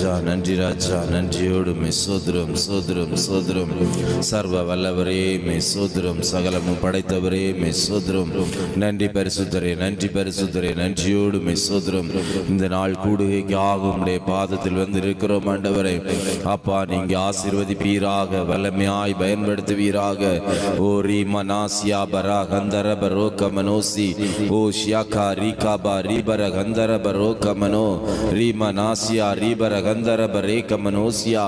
ராஜா, நன்றி ராஜா. நன்றியோடு மே சோதரம் சோதரம் சோதரம். சர்வ வல்லவரே மே சோதரம். சகலமும் படைத்தவரே மே சோதரம். நன்றி பரிசுத்தரே, நன்றி பரிசுத்தரே. நன்றியோடு மே சோதரம். இந்த நாள் கூடுகைக்காக உம்முடைய பாதத்தில் வந்து இருக்கிறோம் ஆண்டவரே. அப்பா, நீங்க ஆசீர்வதிப்பீராக, வல்லமையாய் பயன்படுத்துவீராக. ஓ ரீமனாசியா பரா கந்தர பரோ கமனோசி. ஓ ஷியாகா ரீகாபா ரீபர கந்தர பரோ கமனோ. ரீமனாசியா ரீபர கந்தர பரே கமனோசியா.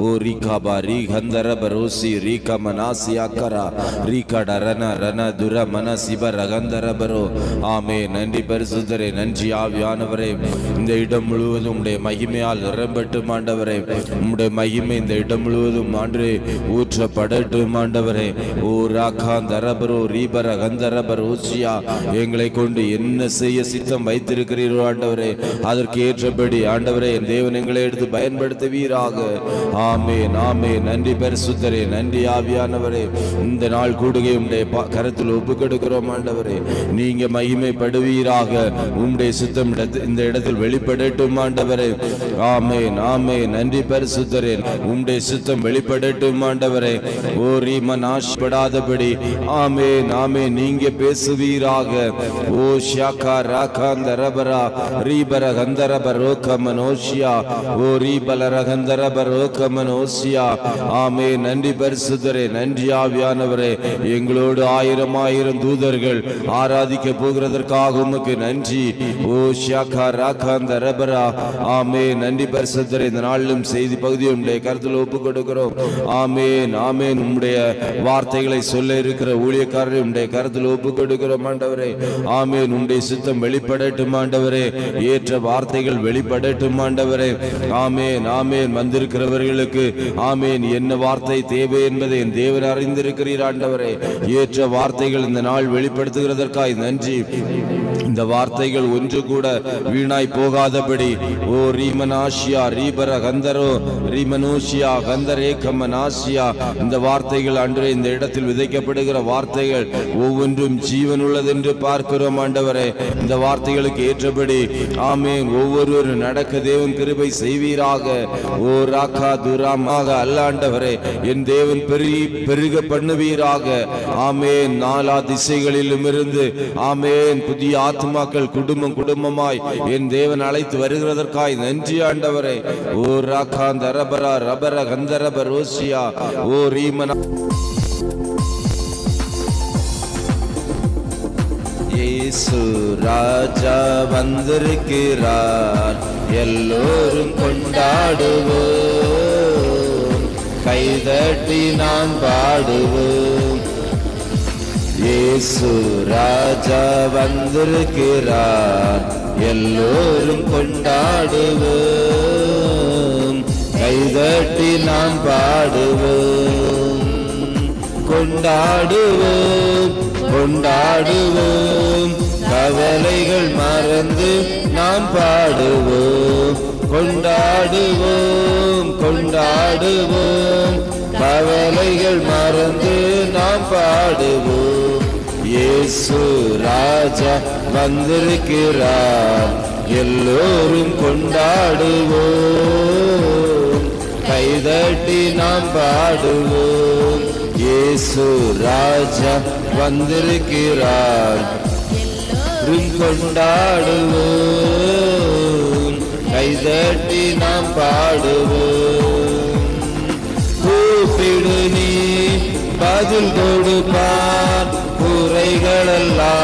ஓ ரீகாபா ரீ கந்தர பரோசி ரீகமனாசியா கரா ரீகட ரன ரன துர மன சிபர கந்தர பரோ. ஆமே. நன்றி பரிசுத்தரே, நன்றி ஆவியானவரே. இந்த இடம் முழுவதும் உம்முடைய மகிமையால் நிரம்பட்டும் ஆண்டவரே. உம்முடைய மகிமை இந்த இடம் முழுவதும் ஆண்டு ஊற்றப்படட்டும் ஆண்டவரே. ஓ ராகா தரபரோ ரீபர கந்தரபரோசியா. எங்களை கொண்டு என்ன செய்ய சித்தம் வைத்திருக்கிறீரோ ஆண்டவரே, அதற்கு ஏற்றபடி ஆண்டவரே என் தேவன் எங்களை எடுத்து பயன்படுத்துவீராக. ஆமென், ஆமென். நன்றி பரிசுத்தரே, நன்றி ஆவியானவரே. இந்த நாள் கூடுகை உம்முடைய கருத்தில் ஒப்பு கொடுக்கிறோம் ஆண்டவரே. நீங்க மகிமைப்படுவீராக. உம்முடைய சித்தம் இந்த இடத்தில் வெளிப்படட்டும் ஆண்டவரே. ஆமென், ஆமென். நன்றி பரிசுத்தரே, உம்முடைய சித்தம் வெளிப்படட்டும் ஆண்டவரே. ஓ ரீமன் ஆசைப்படாதபடி ஆமென், ஆமென். நீங்க பேசுவீராக. ஓ ஷாகா ராகா தரபரா ரீபர கந்தரபரோ கமனோசியா. ஓ ரீபலர கந்தரபரோ கமனோசியா. ஆமென். நன்றி பரிசுத்தரே, நன்றி ஆவியானவரே. எங்களோடு ஆயிரம் ஆயிரம் தூதர்கள் ஆராதிக்க போகிறதற்காக உமக்கு நன்றி. ஓ ஷாகா ராகா தரபரா. ஆமென். நன்றி பரிசுத்தரே. இந்த நாளிலும் செய்தி பகுதியை உம்முடைய கருத்தில் ஒப்பு கொடுக்கிறோம். ஆமென், ஆமென். உம்முடைய வார்த்தைகளை சொல்ல இருக்கிற ஊழியக்காரரை உம்முடைய கருத்தில் ஒப்பு கொடுக்கிறோம் ஆண்டவரே. ஆமென். உம்முடைய சித்தம் வெளிப்படட்டும் ஆண்டவரே. ஏற்ற வார்த்தைகள் வெளிப்படட்டும் ஆண்டவரே. ஆமென், ஆமென். வந்திருக்கிறவர்களுக்கு ஆமென் என்ன வார்த்தை தேவை என்பதை என் தேவன் அறிந்திருக்கிறீர் ஆண்டவரே. ஏற்ற வார்த்தைகள் இந்த நாள் வெளிப்படுத்துகிறதற்காய் நன்றி. இந்த வார்த்தைகள் ஒன்று கூட வீணாய் போகாதபடி ஓ ரீமனாசியா ரீபர கந்தரோ ரீமனோசியா கந்தரே கமனாசியா. இந்த வார்த்தைகள் அன்றே இந்த இடத்தில் விதைக்கப்படுகிற வார்த்தைகள் ஒவ்வொன்றும் ஜீவன் உள்ளது என்று பார்க்கிறோம் ஆண்டவரே. இந்த வார்த்தைகளுக்கு ஏற்றபடி ஆமென் ஒவ்வொருவரும் நடக்க தேவன் கிருபை செய்வீராக. ஓ ராகா துராமாக அல்ல ஆண்டவரே, என் தேவன் பெருக பண்ணுவீராக. ஆமென். நாலா திசைகளிலும் இருந்து ஆமென் புதிய ஆத்மாக்கள் குடும்பம் குடும்பமாய் என் தேவன் அழைத்து வருகிறதற்காய் நன்றி ஆண்டவரே. ஓ ராகா தரபரா ரபர கந்தரபரோசியா. ஓ ரீமனா. இயேசு ராஜா வந்திருக்கிறார், எல்லோரும் கொண்டாடுவோம், கைதட்டி நாம் பாடுவோம். இயேசு ராஜா வந்திருக்கிறார், எல்லோரும் கொண்டாடுவோம், கைதட்டி நாம் பாடுவோம். கொண்டாடுவோம், கொண்டாடுவோம், கவலைகள் மறந்து நாம் பாடுவோம். கொண்டாடுவோம், கொண்டாடுவோம், கவலைகள் மறந்து நாம் பாடுவோம். இயேசு ராஜா வந்திருக்கிறார், எல்லோரும் கொண்டாடுவோம், கைதட்டி நாம் பாடுவோம். இயேசு ராஜா வந்திருக்கிறார், கொண்டாடுவோம், கைதட்டி நாம் பாடுவோம். கூப்பிடு நீ பதில் கொடுப்பார், குறைகளெல்லாம்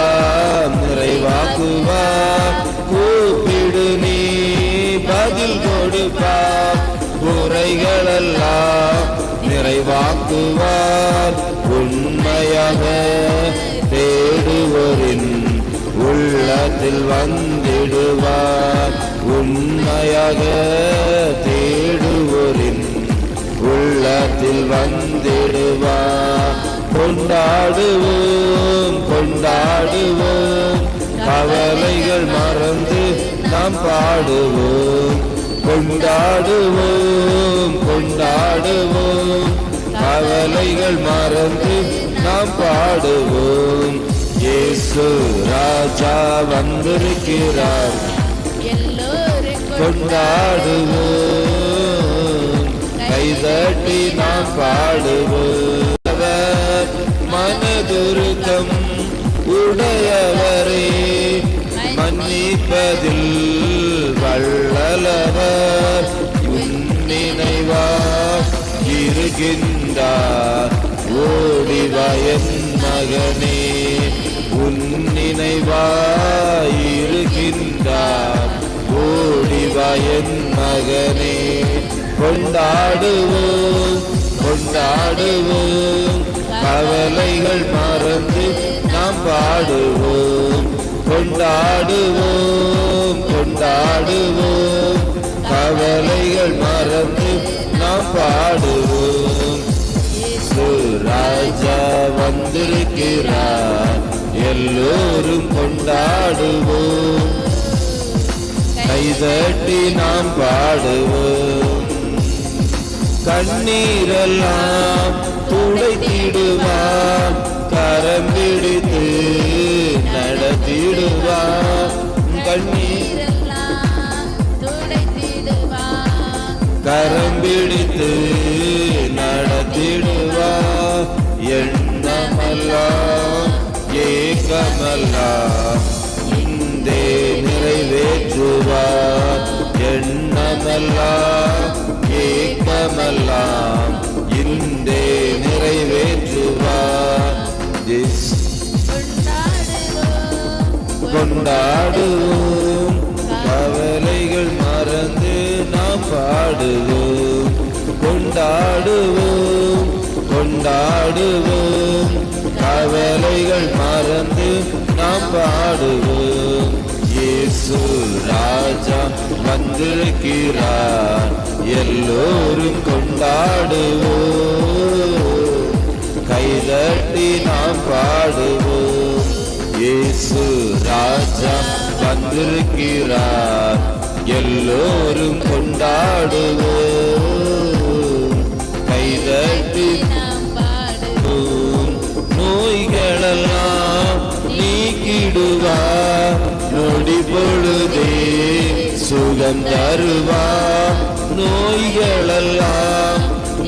நிறைவாக்குவார். கூப்பிடு நீ பதில் கொடுப்பார், குறைகளெல்லாம் நிறைவாக்குவார். உண்மையாக தேடுவோரின் உள்ளத்தில் வந்திடுவார். உண்மையாக தேடுவோரின் உள்ளத்தில் வந்திடுவார். கொண்டாடுவோம், கொண்டாடுவோம், கவலைகள் மறந்து நாம் பாடுவோம். கொண்டாடுவோம், கொண்டாடுவோம், கவலைகள் மறந்து நாம் பாடுவோம். இயேசு ராஜா வந்திருக்கிறார், கொண்டாடுவோம், கைதட்டி நாம் பாடுவோம். மனதுருக்கம் உடையவரே, மன்னிப்பதில் வல்லவர், நினைவா இருக்கின்றார். ஓடிவா என் மகனே, உன் நினைவா இருக்கின்றார். ஓடிவா என் மகனே. கொண்டாடுவோம் கொண்டாடுவோம், கவலைகள் மறந்து நாம் பாடுவோம். கொண்டாடுவோம் கொண்டாடுவோம், கவலைகள் மறந்து நாம் பாடுவோம். ராஜா வந்திருக்கிறார், எல்லோரும் கொண்டாடுவோம். கைதட்டி நாம் பாடுவோம். கண்ணீரெல்லாம் துடைத்திடுவான், கரம் பிடித்து நடத்திடுவான். கரம் பிடித்து நடத்திடுவான். எண்ணமெல்லாம் ஏக்கமெல்லாம் இந்தே நிறைவேற்றுவார். எண்ணமெல்லாம் ஏக்கமெல்லாம் இந்தே நிறைவேற்றுவார். கொண்டாடுவோம், கவலைகள் மறந்து நாம் பாடுவோம். கொண்டாடுவோம் கொண்டாடுவோம், கவலைகள் மறந்து நாம் பாடுவோம். இயேசு ராஜா வந்திருக்கிறார், எல்லோரும் கொண்டாடுவோம். கைதட்டி நாம் பாடுவோம். இயேசு ராஜா வந்திருக்கிறார், எல்லோரும் கொண்டாடுவோம். கைதட்டி நாம் பாடுவோம். நோய்களெல்லாம் நீக்கிடுவார், நொடி பொழுதே சுகம் தருவார். நோய்களெல்லாம்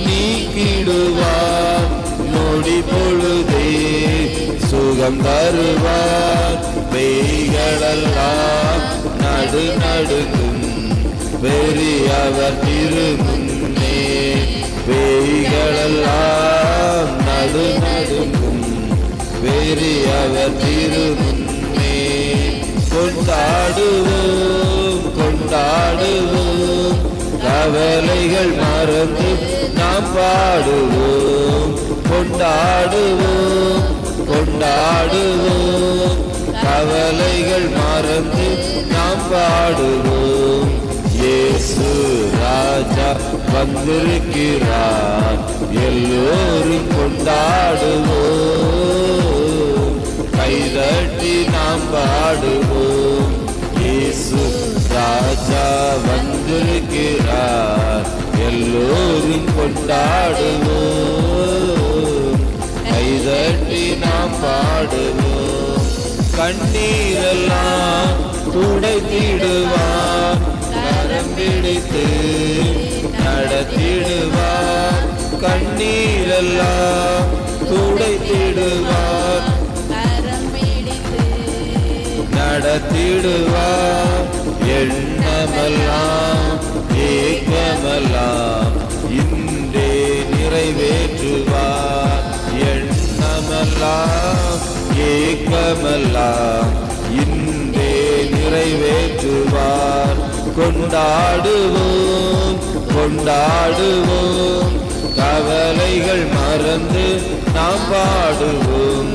நீக்கிடுவார், நொடி பொழுதே சுகம் தருவார். பேய்களெல்லாம் நடு நடுங்கும், பெரியவர் திருமுன்னே. பேய்களெல்லாம் நடு நடுங்கும், பெரியவர் திருமுன்னே. கொண்டாடுவோம் கொண்டாடுவோம், கவலைகள் மறந்து நாம் பாடுவோம். கொண்டாடுவோம் கொண்டாடுவோம், கவலைகள் மறந்து நாம் பாடுவோம். இயேசு ராஜா வந்திருக்கிறார், எல்லோரும் கொண்டாடுவோம். கைதட்டி நாம் பாடுவோம். இயேசு ராஜா வந்திருக்கிறார், எல்லோரும் கொண்டாடுவோம். கைதட்டி நாம் பாடுவோம். கண்ணீரெல்லாம் துடைத்திடுவார், கரம் பிடித்து நடத்திடுவார். கண்ணீரெல்லாம் துடைத்திடுவார், நடத்திடுவார். எண்ணமெல்லாம் ஏக்கமெல்லாம் இன்றே நிறைவேற்றுவார். எண்ணமெல்லாம் ஏக்கமெல்லாம் இன்றே நிறைவேற்றுவார். கொண்டாடுவோம் கொண்டாடுவோம், கவலைகள் மறந்து நாம் பாடுவோம்.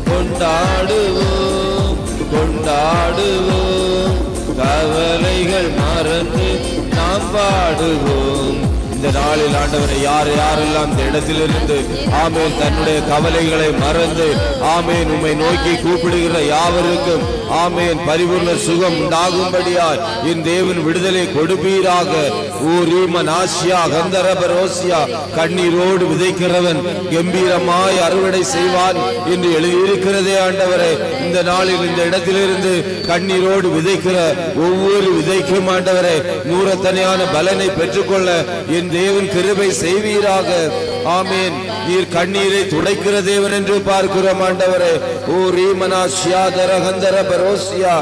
கொண்டாடுவோம் கொண்டாடுவோம், கவலைகள் மறந்து நாம் பாடுவோம். இந்த நாளில் ஆண்டவரை யார் யாரெல்லாம் இந்த இடத்திலிருந்து ஆமேன் தன்னுடைய கவலைகளை மறந்து ஆமேன் உம்மை நோக்கி கூப்பிடுகிற யாவருக்கும் ஆமேன் பரிபூர்ண சுகம் உண்டாகும்படியாய் என் தேவன் விடுதலை கொடுப்பீராக. கண்ணீரோடு விதைக்கிறவன் கம்பீரமாய் அறுவடை செய்வான் என்று எழுதியிருக்கிறதே ஆண்டவரே. இந்த நாளில் இந்த இடத்திலிருந்து கண்ணீரோடு விதைக்கிற ஒவ்வொரு விதைக்கும் ஆண்டவரே நூறத்தனையான பலனை பெற்றுக்கொள்ள என் என் தேவன் கிருபை செய்வீராக. ஆமேன். நீர் கண்ணீரை துடைக்கிற தேவன் என்று பார்க்கிறோம் ஆண்டவரே. ஓ ரீமனா ஷியாதர கந்தர பரோசியா.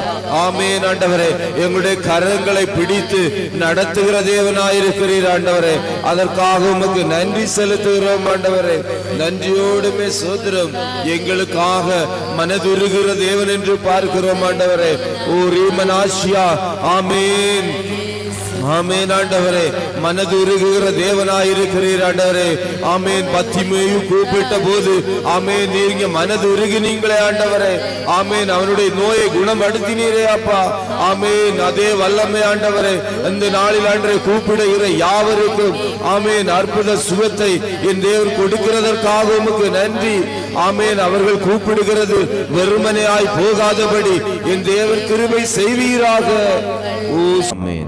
ஆமேன் ஆண்டவரே. எங்களுடைய கரங்களை பிடித்து நடத்துகிற தேவனாயிருக்கிறீர் ஆண்டவரே. அதற்காக உமக்கு நன்றி செலுத்துகிறோம் ஆண்டவரே. நன்றியோடுமே சோதரம். எங்களுக்காக மனதுருகிற தேவன் என்று பார்க்கிறோம் ஆண்டவரே. ஓ ரீமனாஷியா. ஆமேன் ஆமேன் ஆண்டவரே. மனது உருகுகிற தேவனாயிருக்கிறீர் ஆண்டவரே. ஆமேன். பத்திமேயு கூப்பிட்ட போது ஆமேன் நீங்க மனது உருகினீங்களே ஆண்டவரே. ஆமேன். அவனுடைய நோயை குணப்படுத்தினீரே அப்பா. ஆமேன். அதே வல்லமை ஆண்டவரே அந்த நாளில் ஆண்டவரே கூப்பிடுகிற யாவருக்கும் ஆமேன் அற்புத சுகத்தை என் தேவன் கொடுக்கிறதற்காக உமக்கு நன்றி. ஆமேன். அவர்கள் கூப்பிடுகிறது வெறுமனையாய் போகாதபடி என் தேவன் கிருபை செய்வீராக. ஆமேன்.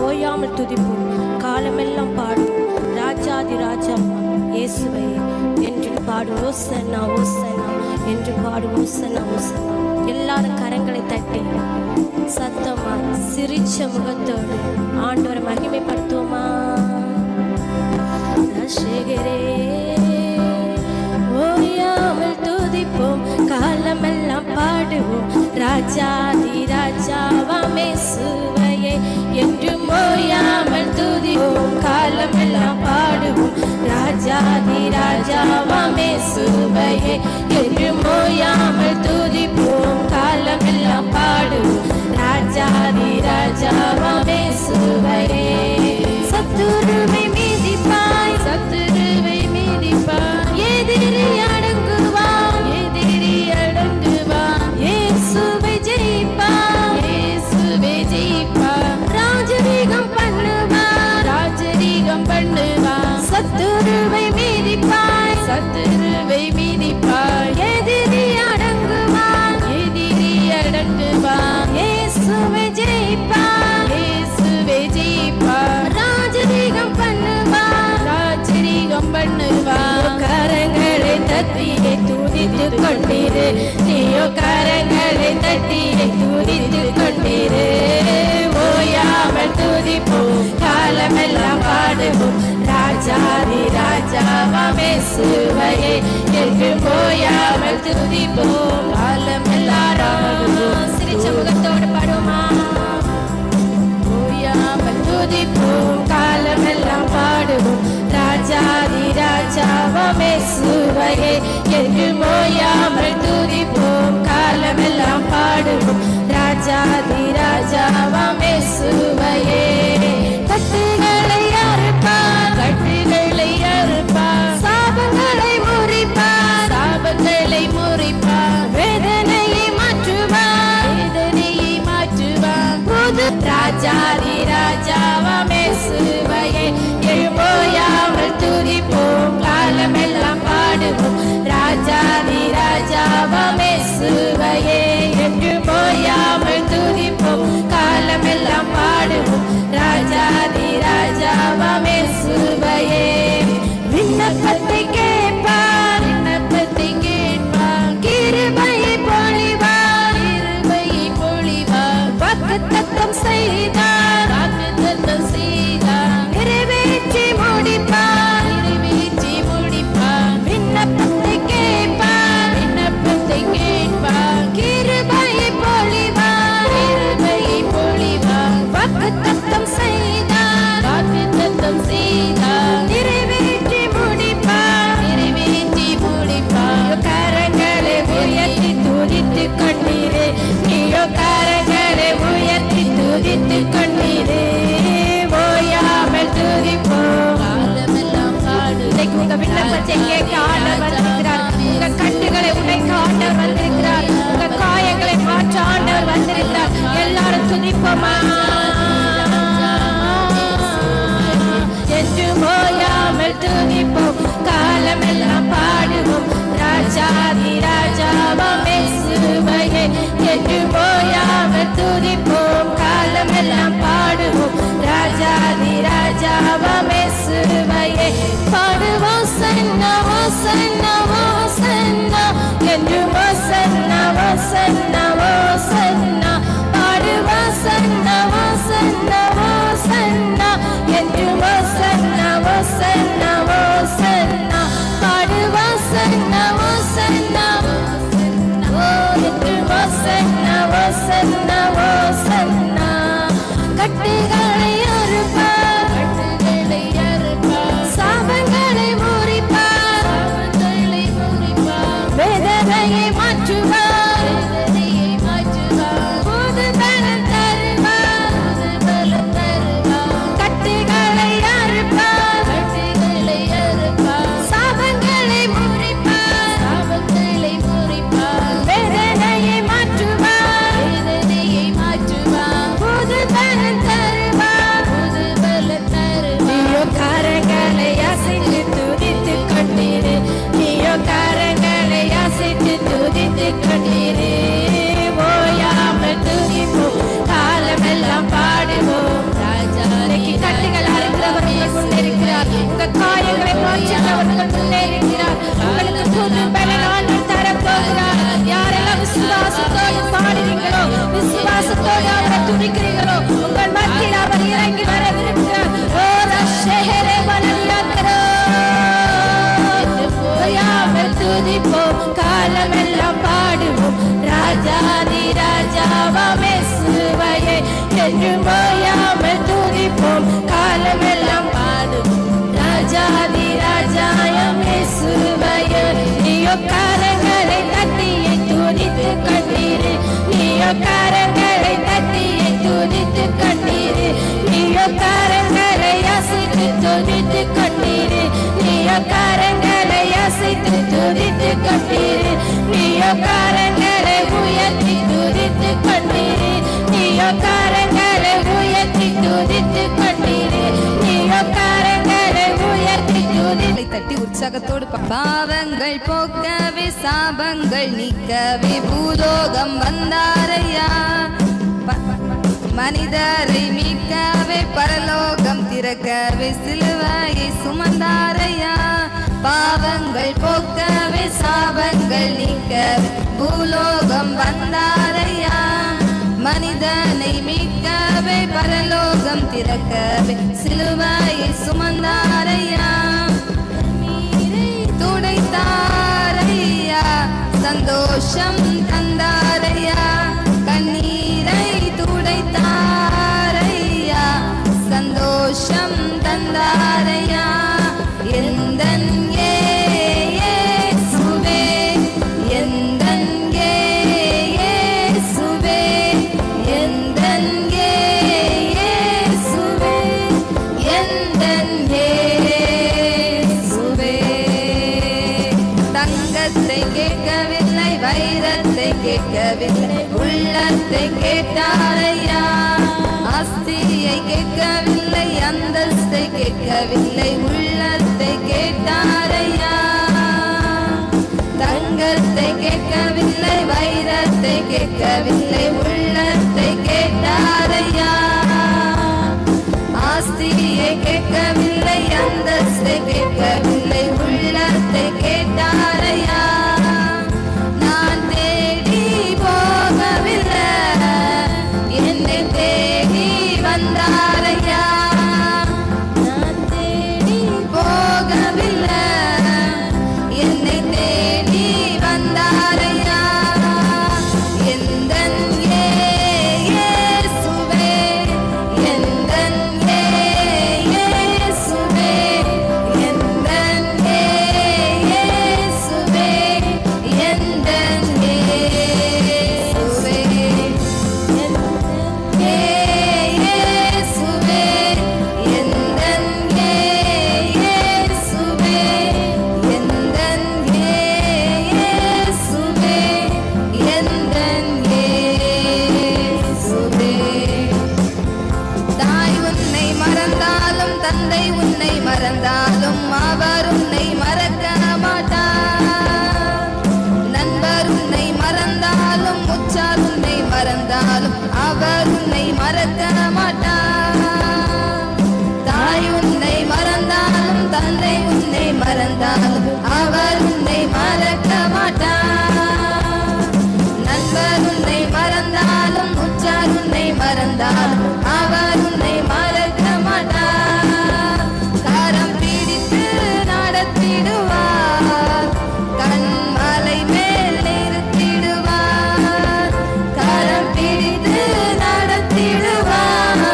ஓயாமல் துதிப்போம், காலமெல்லாம் பாடுவோம், ராஜாதி ராஜா இயேசுவை என்று பாடு. ஓசன்னா ஓசன்னா என்று பாடு. ஓசன்னா ஓசன்னா. எல்லாரும் கரங்களை தட்டி சத்தமா சிரிச்ச முகத்தோடு ஆண்டவரை மகிமைப்படுத்துவோமா. ரட்சகரே ஓயாமல் துதிப்போம், காலமெல்லாம் பாடுவோம், ராஜாதி ராஜாவாம் இயேசுவையே என்றும் ஓயாமல் துதிப்போம், காலமெல்லாம் பாடுவோம், ராஜாதி ராஜாவாம் இயேசுவையே என்றும் ஓயாமல் துதிப்போம், காலமெல்லாம் பாடுவோம், ராஜாதி ராஜாவாம் இயேசுவையே. சத்துருவை மீதிப்பாய், சத்துருவை மீதிப்பாய், எதிரி அடங்குவான், எதிரி அடங்குவான், இயேசுவை ஜெயிப்பான், இயேசுவை ஜெயிப்பான், ராஜரீகம் பண்ணுவான், ராஜரீகம் பண்ணுவான். சத்துருவை மீதிப்பாய், சத்துருவை மீதிப்பாய், எதிரி அடங்குவான், எதிரி அடங்குவான், இயேசுவை ஜெயிப்பான், இயேசுவை ஜெயிப்பான், ராஜரீகம் பண்ணுவான், ராஜரீகம் பண்ணுவான். கரங்களை தட்டியை துதித்து கொண்டிரு, நீயோ கரங்களை தட்டியை துதித்து கொண்டிரு. ஓயாமல் துதிப்போம், காலமெல்லாம் பாடுவோம், ராஜாதி ராஜாவாம் இயேசுவையே என்று ஓயாமல் துதிப்போம், காலமெல்லாம் சிரிச்ச முகத்தோடு பாடுவோமா. ஓயாமல் துதிப்போம், காலமெல்லாம் பாடுவோம், ராஜாதி ராஜாவாம் இயேசுவையே என்று ஓயாமல் துதிப்போம், காலமெல்லாம் பாடுவோம், ராஜாதி ராஜாவாம் இயேசுவையே. கட்டுகளை அறுப்பார், கட்டுகளை அறுப்பார், சாபங்களை முறிப்பார், சாபங்களை முறிப்பார், வேதனையை மாற்றுவார், வேதனையை மாற்றுவார். புது ராஜாதி ராஜாவாம் இயேசுவையே எழும்போயாமல் துதிப்போம், காலமெல்லாம் பாடுவோம், ராஜாதி ராஜாவாம் இயேசுவையே என்று ஓயாமல் துதிப்போம், காலமெல்லாம் பாடுவோம், ராஜாதி ராஜாவாம் இயேசுவையே. விண்ணப்பத்தை கேட்பார், விண்ணப்பத்தை கேட்பார், கிருபையை பொழிவார், கிருபையை பொழிவார், வாக்குத்தத்தம் செய்தார், வாக்குத்தத்தம் செய்தார், நிறைவேற்றி முடிப்பார், நிறைவேற்றி முடிப்பார். விண்ணப்பத்தை கேட்பார், விண்ணப்பத்தை கேட்பார், கிருபையை பொழிவார், கிருபையை பொழிவார், வாக்குத்தத்தம் செய்தார், வாக்குத்தத்தம் செய்தார், நிறைவேற்றி முடிப்பார், நிறைவேற்றி முடிப்பார். கரங்களை உயர்த்தி துதித்து கொண்டீரே, நீயோ கரங்களை உயர்த்தி துதித்து கொண்டீரே. ஓயாமல் துதிப்போம், காலமெல்லாம் பாடு. உங்க விண்ணப்பத்தை கேட்க ஆண்டவர் வந்திருக்கிறார், உங்க கட்டுகளை உடைக்க ஆண்டவர் வந்திருக்கிறார், உங்க காயங்களை மாற்ற ஆண்டவர் வந்திருக்கிறார். ராஜாதி ராஜாவாம் இயேசுவையே என்று ஓயாமல் துதிப்போம் காலமெல்லாம் பாடுவோம் ராஜாதி ராஜாவாம் இயேசுவையே பாடுவோம் சன்னா சன்னா சன்னா என்று சன்னா சன்னா சன்னா பாடுவோம் சன்னா சன்னா சன்னா என்று சன்னா சன்னா சன்னா பாடுவோம் சன்னா சன்னா என்று சன்னா சன்னா சன்னா கட்டுகளை அறுப்பார் சாபங்களை முறிப்பார் வேதனையை மாற்றுவார் புது பலன் தருவார் கட்டுகளை அறுப்பார் சாபங்களை முறிப்பார் வேதனையை மாற்றுவார் புது பலன் தருவார் நீயோ கரங்களை அசைத்து துதித்து கொண்டீரே நீயோ கரங்களை அசைத்து துதித்து கொண்டீரே ஓயாமல் துதிப்போம் காலமெல்லாம் பாடுவோம் ராஜா இன்னைக்கு கட்டுகள் அறுக்கிறவர்கள் முன்னே இருக்கிறார் உங்க காயங்களை மாற்றுகிறவர்கள் முன்னே இருக்கிறார் உங்களுக்கு புது பலன் ஆண்டவர் தரப்போகிறார் யாரெல்லாம் விசுவாசத்தோடு பாடுறீங்களோ விசுவாசத்தோடு அவரை துதிக்கிறீங்களோ உங்கள் மத்தியில் அவர் இறங்கி வர விரும்புகிறார் ஓ ரஷேரே வலலியாத்திரோ ஓயாமல் துதிப்போம் காலமெல்லாம் பாடுவோம் ராஜாதி ராஜாவாம் இயேசுவையே என்று ஓயாமல் துதிப்போம் காலமெல்லாம் பாடுவோம் ராஜாதி ராஜாயாம் இயேசுவையே நீயோ கரங்களை தட்டியை துதித்து கண்டீரே நீயோ கரங்களை தட்டியை துதித்து கண்டீரே நீயோ கரங்களை அசைத்து துதித்து கண்டீரே நீயோ கரங்களை அசைத்து துதித்து கண்டீரே நீயோ கரங்களை உயர்த்தி துதித்து கண்டீரே நீயோ கரங்களை உயர்த்தி துதித்து கண்டீரே நீயோ கரங்களை உயர்த்தி துதித்து தட்டி உற்சாகத்தோடு பாவங்கள் போக்கவே சாபங்கள் நீக்கவே பூலோகம் வந்தாரையா மனிதரை மீட்கவே பரலோகம் திறக்கவே சிலுவையை சுமந்தாரையா பாவங்கள் போக்கவே சாபங்கள் நீக்கவே பூலோகம் வந்தாரையா மனிதனை மீட்கவே பரலோகம் திறக்கவே சிலுவையை சுமந்தாரையா துடைத்தாரையா சந்தோஷம் தந்தாரையா கண்ணீரை துடைத்தாரையா சந்தோஷம் தந்தாரையா எந்தன் இயேசுவே எந்தன் இயேசுவே எந்தன் இயேசுவே எந்தன் இயேசுவே தங்கத்தை கேட்கவில்லை வைரத்தை கேட்கவில்லை உள்ளத்தை கேட்டாரையா ஆஸ்தியை கேட்கவில்லை அந்தஸ்தை கேட்கவில்லை உள்ளத்தை கேட்டாரையா தங்கத்தை கேட்கவில்லை வைரத்தை கேட்கவில்லை உள்ளத்தை கேட்டாரையா ஆஸ்தியை கேட்கவில்லை அந்தஸ்தை கேட்கவில்லை உள்ளத்தை கேட்டாரையா நான் தேடி போகவில்லை என்னை தேடி வந்தாரையா நான் தேடி போகவில்லை என்னை தேடி வந்தாரையா எந்தன் இயேசுவே எந்தன் இயேசுவே எந்தன் இயேசுவே எந்தன் இயேசுவே இயேசுவே எந்தன் இயேசுவே எந்தன் இயேசுவே எந்தன் இயேசுவே தாய் உன்னை மறந்தாலும் தந்தை உன்னை மறந்தாலும் அவர் உன்னை மறக்க மாட்டார் மறந்தாலும் அவர் உன்னை மறக்க மாட்டார். நண்பர் உன்னை மறந்தாலும் உற்றார் உன்னை மறந்தாலும் அவர் உன்னை மறக்க மாட்டார். கரம் பிடித்து நடத்திடுவார், கண்மலை மேல் நிறுத்திடுவார். கரம் பிடித்து நடத்திடுவார்,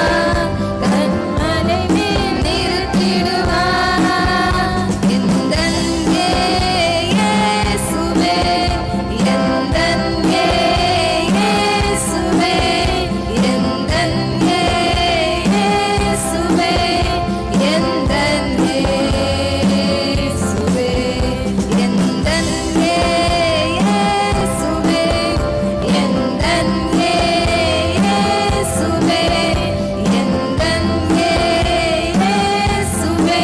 கண்மலை மேல் நிறுத்திடுவார். எந்தன் இயேசுவே, எந்தன் இயேசுவே, எந்தன் இயேசுவே, எந்தன் இயேசுவே, எந்தன் இயேசுவே, எந்தன் இயேசுவே, எந்தன் இயேசுவே,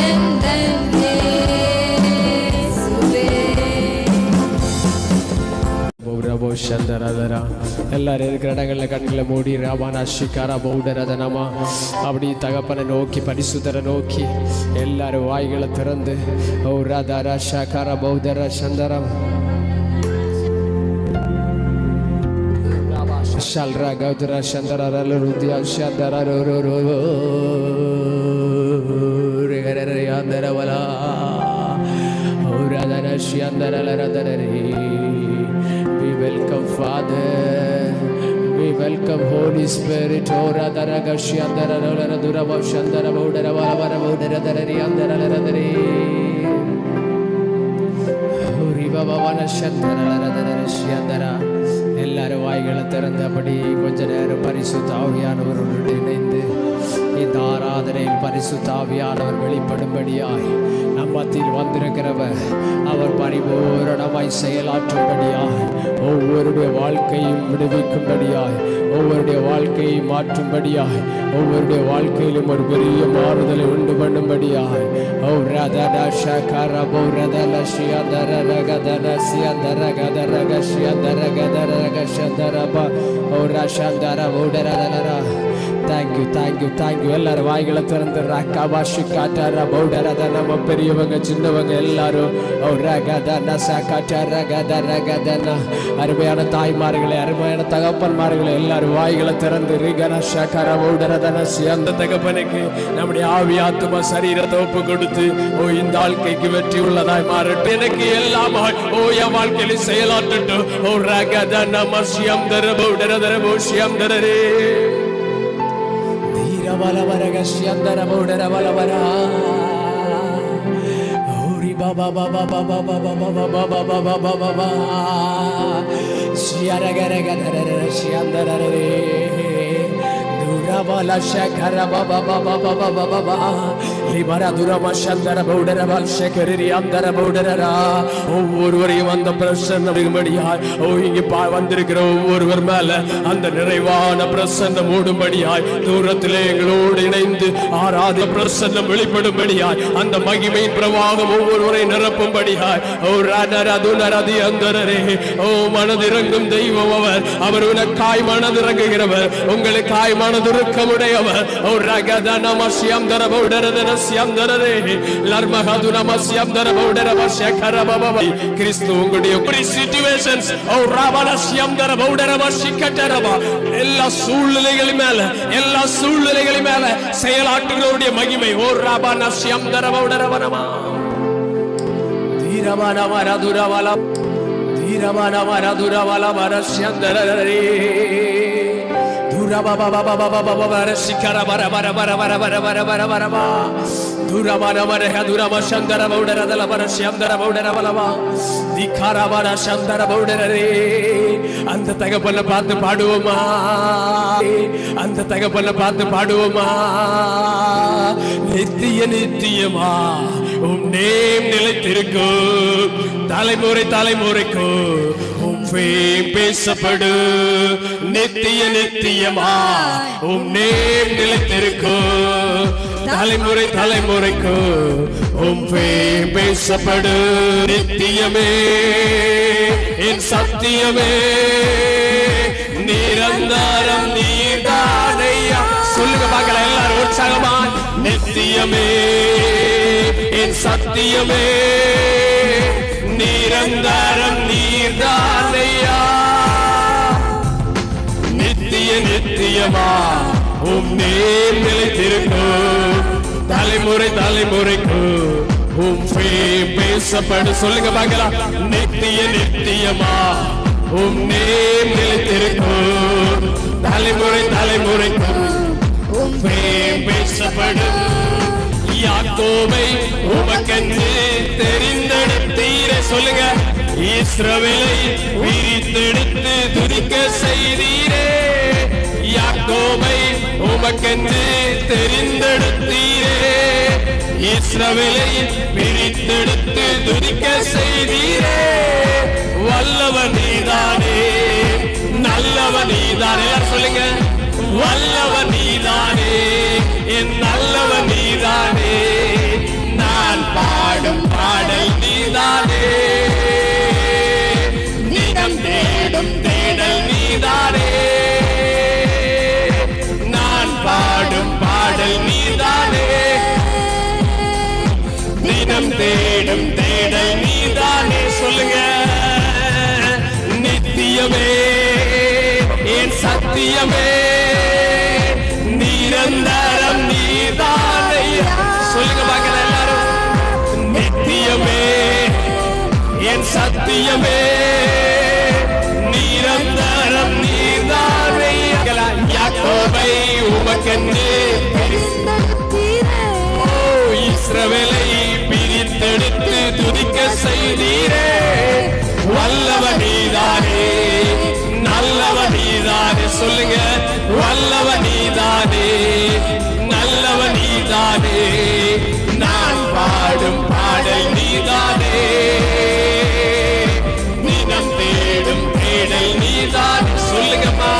எந்தன் இயேசுவே. எல்லாரும் இருக்கிற இடங்களில் கண்களை மூடி ராபானா ஷிகாரா பௌடரதனமா அப்படி தகப்பனை நோக்கி பரிசுத்தரை நோக்கி எல்லாரும் வாய்களை திறந்து ஓ ராதாரா ஷாகாரா பௌதர சந்தரம் ஷல்ரா கௌதரா சந்தரா ருத்யா சந்தரா ரோரவலா ஓ ராதாரா ஷியந்தரா ரதரே. We welcome Father, we welcome Holy Spirit. Ora daraga shyandara rola durava shandara bodara vara bodara darari andara radari. Ori baba vana shandara radara shyandara. எல்லாரும் வாய்களை திறந்தபடி கொஞ்ச நேரம் பரிசுத்த ஆவியானவரோடு இணைந்து இந்த ஆராதனையில் பரிசுத்த ஆவியானவர் வெளிப்படும்படியாய் நம்மத்தில் வந்திருக்கிறவர் அவர் பரிபூரணமாய் செயலாற்றும்படியாய் ஒவ்வொருடைய வாழ்க்கையும் விடுவிக்கும்படியாய் ஒவ்வொருடைய வாழ்க்கையை மாற்றும்படியாய் ஒவ்வொருடைய வாழ்க்கையிலும் ஒரு பெரிய மாறுதலை உண்டு பண்ணும்படியாய் ஓ ரதட ஷகர பௌரதல ஷியதர ரகதன சியதர கதர கஷியதர கதர கஷதரப ஓ ரஷந்தர பௌடரதர. தேங்க்யூ எல்லாரும் வாய்களை திறந்து ரக்காபாஷி காட்டார பௌடரத நம்ம பெரியவங்க சின்னவங்க எல்லாரும் ஓ ரகதன சகாட்டார ரகதர ரகதன. அருமையான தாய்மார்களே, அருமையான தகப்பன்மார்களே, எல்லாரும் வாய்களை திறந்து ரிகன ஷகர பௌடரதன சியந்த தகப்பனுக்கு நம்முடைய ஆவி ஆத்தும சரீரத்தை ஒப்பு கொடுத்து ஓ இந்த வாழ்க்கைக்கு வெற்றி உள்ளதாய் மாறட்டு, எனக்கு எல்லாம் ஓ என் வாழ்க்கையில செயலாற்றட்டு. ஓ ரகதன மசியம் தர பௌடரதர போஷியம் தரரே தீரவலவரகஷ்யந்தர பௌடரவலவரா. ஓரி Baba Baba Baba Baba Baba Baba Baba Baba ஷியரகரகதர ஷியந்தரரே Durabala shakara baba baba baba baba baba libara durama shandara baudarabal shakari andara baudarara. ஒவ்வொருவரையும் அந்த பிரசன்னம் விடும்படியாய் ஓ இங்கே வந்திருக்கிற ஒவ்வொருவர் மேல அந்த நிறைவான பிரசன்னம் மூடும்படியாய் தூரத்திலே எங்களோடு இணைந்து ஆராத பிரசன்னம் வெளிப்படும்படியாய் அந்த மகிமையின் பிரவாகம் ஒவ்வொருவரை நிரப்பும்படியாய் ஓ ரானரதுனரதி அந்தரரே. ஓ மனதிறங்கும் தெய்வம் அவர் உனக்காய் மனதிறங்குகிறவர், உங்களுக்காய் மனதுருக்கமுடையவர். ஓ ரகதன மஸ்யம் தர பௌடரதன ஸ்யம் தரரே லர்மஹதுன மஸ்யம் தர பௌடரவ ஷகர பப. கிறிஸ்து உங்களுடைய சிச்சுவேஷன்ஸ் ஓ ராபன ஸ்யம் தர பௌடரவ ஷிக்கட்டரவ எல்லா சூழ்நிலைகளின் மேல செயலாற்றுகிறவருடைய மகிமை ஓ ராபன ஸ்யம் தர பௌடரவனமா தீரவன வரதுரவல தீரவன வரதுரவல வரஸ்யம் தரரே. Duraba baba baba baba baba shikara bara bara bara bara bara bara bara bara bara duraba na bara duraba shandara baudara dala bara shandara baudara balava dikara bara shandara baudara re. அந்த தகப்பனை பார்த்து பாடுவோமா, அந்த தகப்பனை பார்த்து பாடுவோமா. நித்தியமா உம் name நிலைத்திருக்கும், தலைமுறை தலைமுறைக்கும் பேசப்படு. நித்தியமா உம் நேம் நிலைத்திருக்கும், தலைமுறை தலைமுறைக்கும் உம் பேசப்படு. நித்தியமே என் சத்தியமே நிரந்தரம் நீதானையா. சொல்லுங்க பார்க்கலாம் எல்லாரும் உற்சாகமா. நித்தியமே என் சத்தியமே நிரந்தரம் நீர்தானையா. நித்திய நித்தியமா உம் நேர் நிலைத்திருக்கும், தலைமுறை தலைமுறைக்கு உம் பேசப்படு. சொல்லுங்க பார்க்கலாம். நித்திய நித்தியமா உம் நேர் நிலைத்திருக்கும், தலைமுறை தலைமுறைக்கு உம் பேசப்படும். யாக்கோபை உமக்கென்று தெரிந்தெடுத்தீரே. சொல்லுங்க. இஸ்ரவேலை பிரித்தெடுத்து துதிக்க செய்தீரே. யாக்கோபை உமக்கென்று தெரிந்தெடுத்தீரே. இஸ்ரவேலை பிரித்தெடுத்து துதிக்க செய்தீரே. வல்லவன் நீதானே, நல்லவன் நீதானே. சொல்லுங்க. வல்லவன் நீதானே, என் நல்லவன் நீதானே, நான் பாடும் பாடல் நீதானே, தினம் தேடும் தேடல் நீதானே, நான் பாடும் பாடல் நீதானே, தினம் தேடும் தேடல் நீதானே. சொல்லுங்க. நித்தியமே என் சத்தியமே நிரந்தரம் நீதானே. சொல்லுங்க பார்க்கல எல்லாரும். நித்தியமே என் சத்தியமே நிரந்தரம் நீதானே. யாக்கோபை உமக்கென்று இஸ்ரவேலை பிரித்தெடுத்து துதிக்க செய்தீரே. வல்லவன் நீதானே, நல்லவன் நீதானே. சொல்லுங்க. வல்லவன் நீதானே, நல்லவன் நீதானே, நான் பாடும் பாடல் நீதானே, தினம் தேடும் தேடல் நீதானே. சொல்லுங்கம்மா.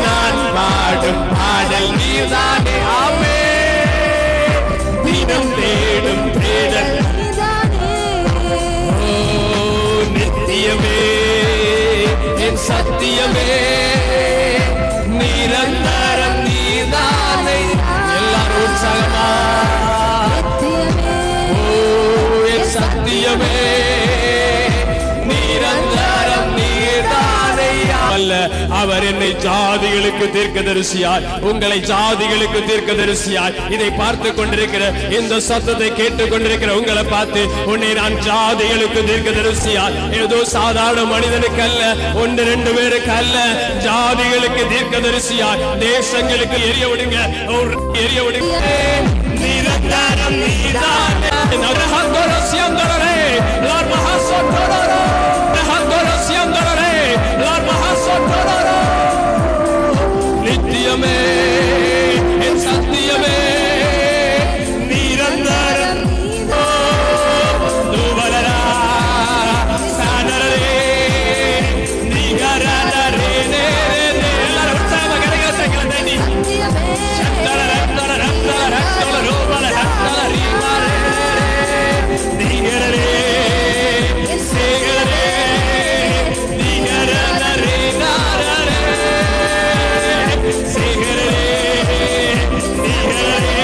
நான் பாடும் பாடல் நீதானே. ஆமே. தினம் தேடும் தேடல். ஓ நித்தியமே என் சத்தியமே நிரந்தரம் நீதானே. எல்லாரும் உற்சாகமா. ஓ என் சத்தியமே நிரந்தரம் நீதானே. அவர் என்னை ஜாதிகளுக்கு தீர்க்கதரிசியாய், உங்களை ஜாதிகளுக்கு தீர்க்கதரிசியாய், இதை பார்த்து கொண்டிருக்கிற இந்த சத்தத்தை கேட்டுக் கொண்டிருக்கிற உங்களை பார்த்து உன்னை நான் ஜாதிகளுக்கு தீர்க்கதரிசியாய், ஏதோ சாதாரண மனிதனுக்கு அல்ல, ஒன்று ரெண்டு பேருக்கு அல்ல, ஜாதிகளுக்கு தீர்க்கதரிசியாய், தேசங்களுக்கு எரிய விடுங்க, எரிய விடுங்க. நிரந்தரம் நீதானே. நரஹந்தரஸ்யந்தரரே லார் மஹாசந்தரரே நரஹந்தரஸ்யந்தரரே லார் மஹாசந்தரரே. நித்தியமே என் சத்தியமே நிரந்தரம் துவலரா சானரே நிகரரே நேரே. எல்லாரும் உற்சாகமாக கரங்களை தட்டி சந்தர ரத்தர ரத்தர ரத்தர ரூபல ரத்தர ரீமாரே நிகரரே சேகரே நிகரரே நாரரே சேகரே நிகரரே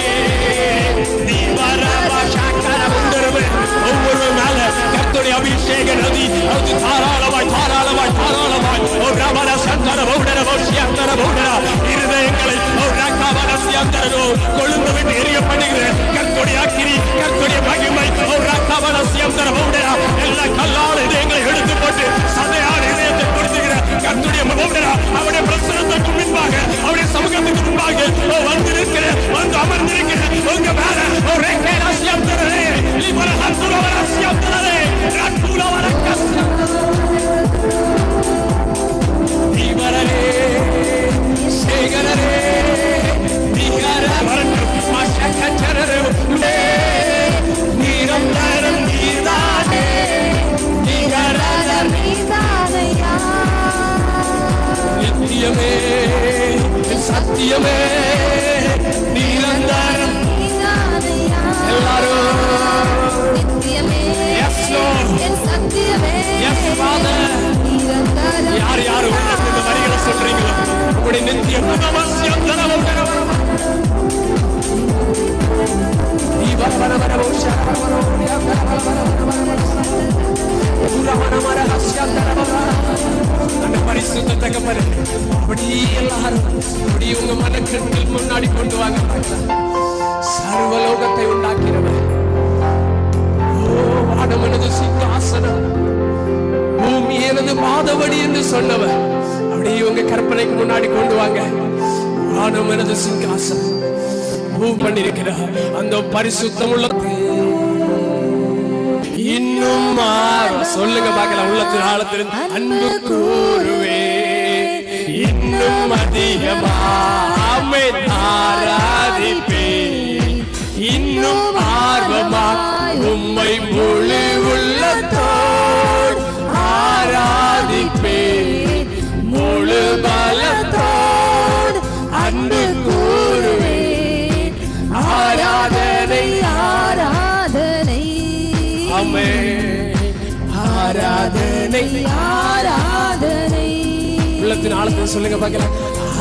தீவரவ சக்கர உண்டரவே. ஒவ்வொரு நாள கர்த்தருடைய அபிஷேக நதி அது தாராளமாய் தாராளமாய் தாராளமாய் ஓ ரமண சந்தர பௌடர வசியந்தர பௌடர இருதயங்களை ஓ ரக்கவன சியந்தரோ கொழுந்து விட்டு எரியப்படுகிற கர்த்தருடைய அக்கினி கர்த்தருடைய மகிமை ஓ ரக்கவன சியந்தர பௌடர எல்லா கல்லான இதயங்களை எடுத்து போட்டு சதையான இதயத்தை கொடுத்துகிற கர்த்தருடைய பௌடர அவருடைய பிரசன்னத்துக்கு முன்பாக அவருடைய சமூகத்துக்கு முன்பாக ஓ வந்திருக்கிற வந்து அமர்ந்திருக்கிற உங்க மேல ஓ ரேக்கேன சியந்தரே லிபர ஹந்துரவன சியந்தரே ரட்டுலவன கஸ்ய தீவரரே சேகரரே நிகர மஷக்கச்சரரே நிரந்தரம் நீதானே நிகரரே நீதானையா. நித்தியமே சத்தியமே நிரந்தரம் நீதானையா. எல்லாரும் Yes Lord. Yes Father. யார் யார் உள்ளத்தில் இந்த வரிகளை சொல்றீங்களோ உங்களுடைய நித்திய அவசியம் தரவும் எனது சிங்காசனம், பூமி எனது பாதவடி என்று சொன்னவர் அப்படியே உங்க கற்பனைக்கு முன்னாடி கொண்டு வாங்க. வானம் எனது சிங்காசனம், பூமி பண்ணிருக்கிறார் அந்த பரிசுத்தம் உள்ள இன்னும் சொல்லுங்க பார்க்கலாம். உள்ளத்தின் ஆழத்திலிருந்து அன்பு கூறுவே இன்னும் அதிகமாமே ஆராதிப்பே, இன்னும் ஆர்வமா உம்மை முழு உள்ளத்தோடு ஆராதிப்பே, முழு பலத்தோடு அன்பு கூறுவே. ஆராதனை ஆராதனை ஆமென், ஆராதனை ஆராதனை உள்ளத்தின் ஆழத்தில் சொல்லுங்க பார்க்கலாம்.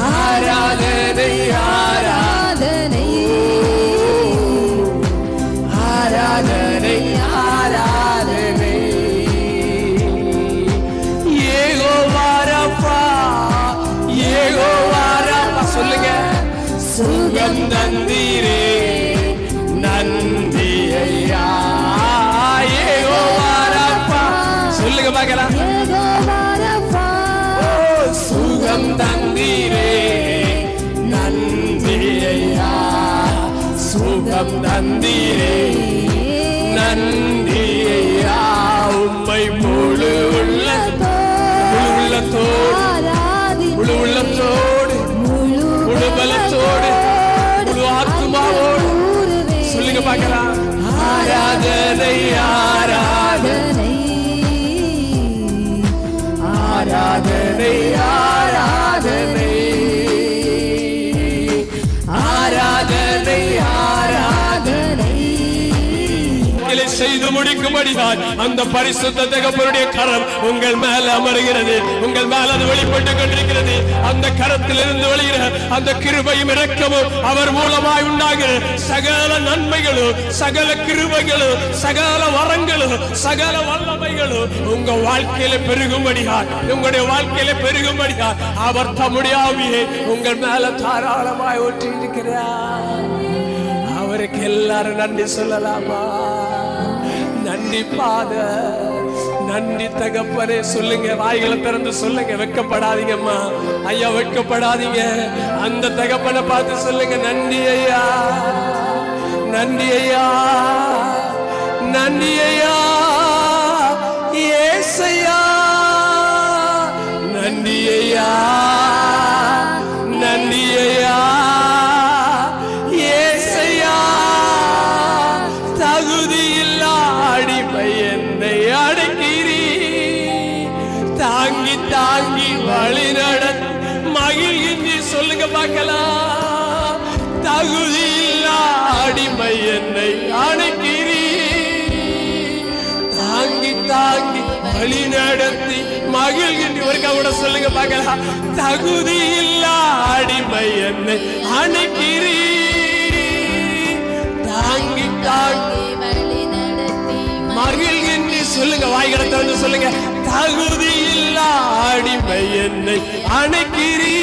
ஆராதனை ஆராதனை ஆராதனை ஆராதனை யெகோவா ரப்பா, யெகோவா ரப்பா சொல்லுங்க. சுகம் தந்தீரே நன்றி ஐயா, யெகோவா ரப்பா சொல்லுங்க பார்க்கலாம். சுகம் தந்தீரே நன்றி ஐயா, சுகம் தந்தீரே நன்றி ஐயா, உம்மை முழு உள்ளத்தோடு முழு உள்ளத்தோடு முழு பலத்தோடு முழு ஆத்துமாவோடு சொல்லுங்க பார்க்கலாம். ஆராதனை ஆராதனை ஆராதனை ஆராதனை ஆராதனை ஆராதனை செய்து முடிக்கும்படிதான் அந்த பரிசுத்த தகப்பனுடைய கரம் உங்கள் மேல அமருகிறது, உங்கள் மேல அது வெளிப்பட்டு கொண்டிருக்கிறது. அந்த கரத்திலிருந்து வெளியிற அந்த கிருபையும் இரக்கமும் அவர் மூலமாய் உண்டாகிற சகல நன்மைகளும் சகல கிருபைகளும் சகல வரங்களும் சகல வல்லமைகளும் உங்க வாழ்க்கையில பெருகும்படியார், உங்களுடைய வாழ்க்கையில பெருகும்படியார் அவர் தம்முடைய ஆவியை உங்கள் மேல தாராளமாய் ஊற்றி இருக்கிறார். அவருக்கு எல்லாரும் நன்றி சொல்லலாமா? நன்றி பாத, நன்றி தகப்பனே சொல்லுங்க, வாய்களை திறந்து சொல்லுங்க. வெட்கப்படாதீங்கம்மா ஐயா, வெட்கப்படாதீங்க. அந்த தகப்பனை பார்த்து சொல்லுங்க, நன்றி ஐயா, நன்றி ஐயா, நன்றி ஐயா, ஏசையா, நன்றி ஐயா, நன்றி ஐயா, ஏசையா, தகுதியில்லா அடிமை என்னை அடக்கிறீ, தாங்கி தாங்கி வழி நடத்த மகிழ்ச்சி சொல்லுங்க பார்க்கலாம். தகுதியில்லா அடிமை என்னை அடக்கிறீ, தாங்கி தாங்கி வழி நடத்தி மகிழ்கின்ற ஒரு கவிட சொல்லுங்க பார்க்கலாம். தகுதியில்லா அடிமை என்னை அணைக்கிறீ, தாங்கி தாங்கி மகிழ்கின்ற சொல்லுங்க, வாய்களை திறந்து சொல்லுங்க. தகுதியில்லா அடிமை என்னை அணைக்கிறீ,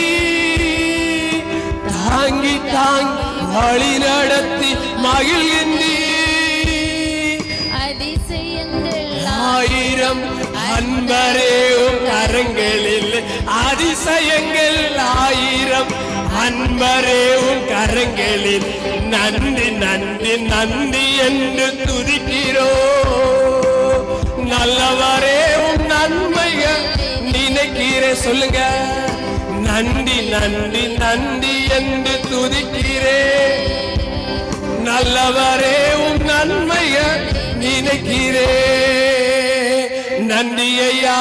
தாங்கி தாங்கி வழி நடத்தி மகிழ்கின்றீ. ஆயிரம் அன்பரேவும் கரங்களில் அதிசயங்கள், ஆயிரம் அன்பரேவும் கரங்களில் நன்றி நன்றி நன்றி என்று துதிக்கிறோ. நல்லவரேவும் நன்மைகள் நினைக்கிறே சொல்லுங்க. நன்றி நன்றி நன்றி என்று துதிக்கிறே. நல்லவரேவும் நன்மைகள் நினைக்கிறே. நன்றி ஐயா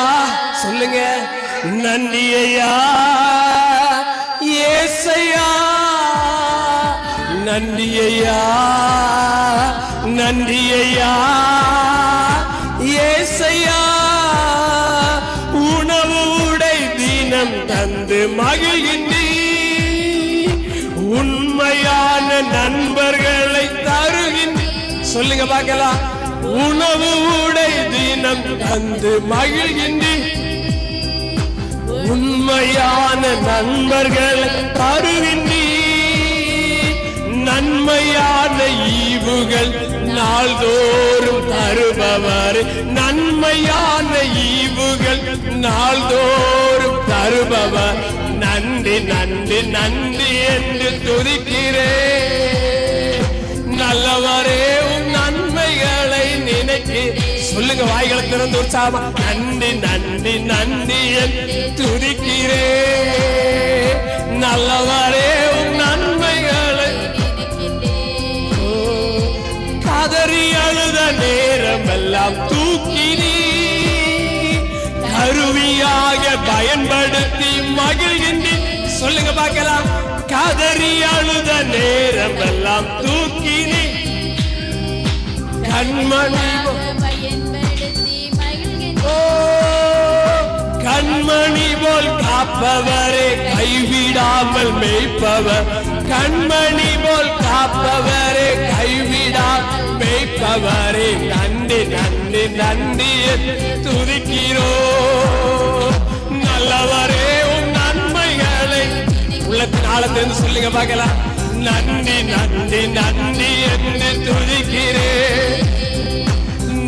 சொல்லுங்க, நன்றி ஐயா ஏசையா, நன்றி ஐயா, நன்றி ஐயா ஏசையா. உணவு உடை தினம் தந்து மகிழ்கின்றீ, உண்மையான நண்பர்களை தருகின்றீ சொல்லுங்க பார்க்கலாம். உணவு உடை தினம் தந்து மகிழ்கின்றீ, உண்மையான நண்பர்களை தருகின்றீ, நன்மையான ஈவுகள் நாள்தோறும் தரு தருபவர், நன்மையான ஈவுகள் நாள்தோறும் தருபவர். நன்றி நன்றி நன்றி என்று துதிக்கிறேன். நல்லவரே உம் நன்மைகளை நினைக்கு. சொல்லுங்க, வாய்களை திறந்து உற்சாகமா. நன்றி நன்றி நன்றி என்று துதிக்கிறேன். நல்லவரே உம் நன்மைகளை. கதறி அழுத நேரம் எல்லாம் தூக்கினி கருவியாக பயன்படுத்தி மகிழ்கின்றேன். சொல்லுங்க பார்க்கலாம். கதறி அழுத நேரம் எல்லாம் தூக்கினி கண்மணி கண்மணி போல் காப்பவரே, கைவிடாமல் மேய்ப்பவர். கண்மணி போல் காப்பவரே, கைவிடாமல் மேய்ப்பவரே. நன்றி நன்றி நன்றி துதிக்கிறோ. நல்லவரே உம் நன்மைகளை உள்ளத்தின் ஆழத்திலிருந்து சொல்லுங்க பார்க்கலாம். நன்றி நன்றி நன்றி என்று துதிக்கிறேன்.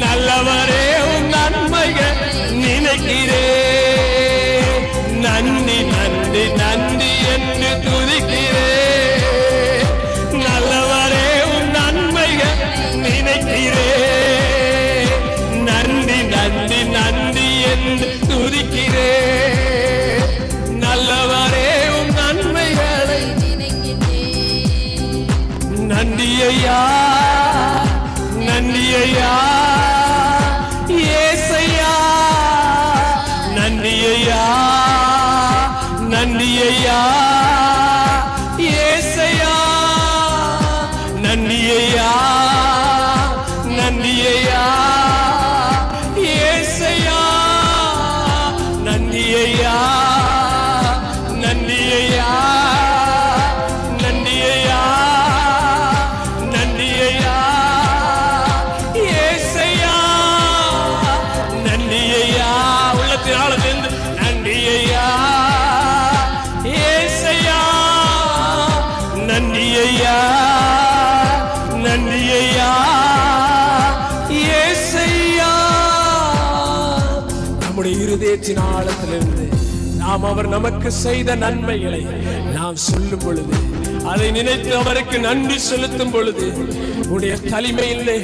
நல்லவரே உம் நன்மைகள் நினைக்கிறேன். நன்றி நன்றி நன்றி என்று துதிக்கிறேன். நல்லவரே உம் நன்மைகள் நினைக்கிறேன். நன்றி நன்றி நன்றி என்று துதிக்கிறேன். நல்லவரே உம் நன்மைகளை. நன்றி ஐயா, நன்றி ஐயா, ஏசையா. நன்றி ஐயா, நன்றி ஐயா, ஏசையா. நன்றி ஐயா, நன்றி ஐயா, ஏசையா. நன்றி ஐயா, நன்றி ஐயா, நன்றி ஐயா, நன்றி ஐயா, ஏசையா. நன்றி ஐயா, உள்ளத்தின் ஆழத்திலிருந்து நன்றி ஐயா, ஏசையா. நன்றி ஐயா, நன்றி ஐயா, ஏசையா. நம்முடைய இருதயத்தின் ஆழத்திலிருந்து நாம் அவர் நமக்கு செய்த நன்மைகளை நாம் சொல்லும் பொழுது, அதை நினைத்து அவருக்கு நன்றி செலுத்தும் பொழுது, உடைய தலைமையிலே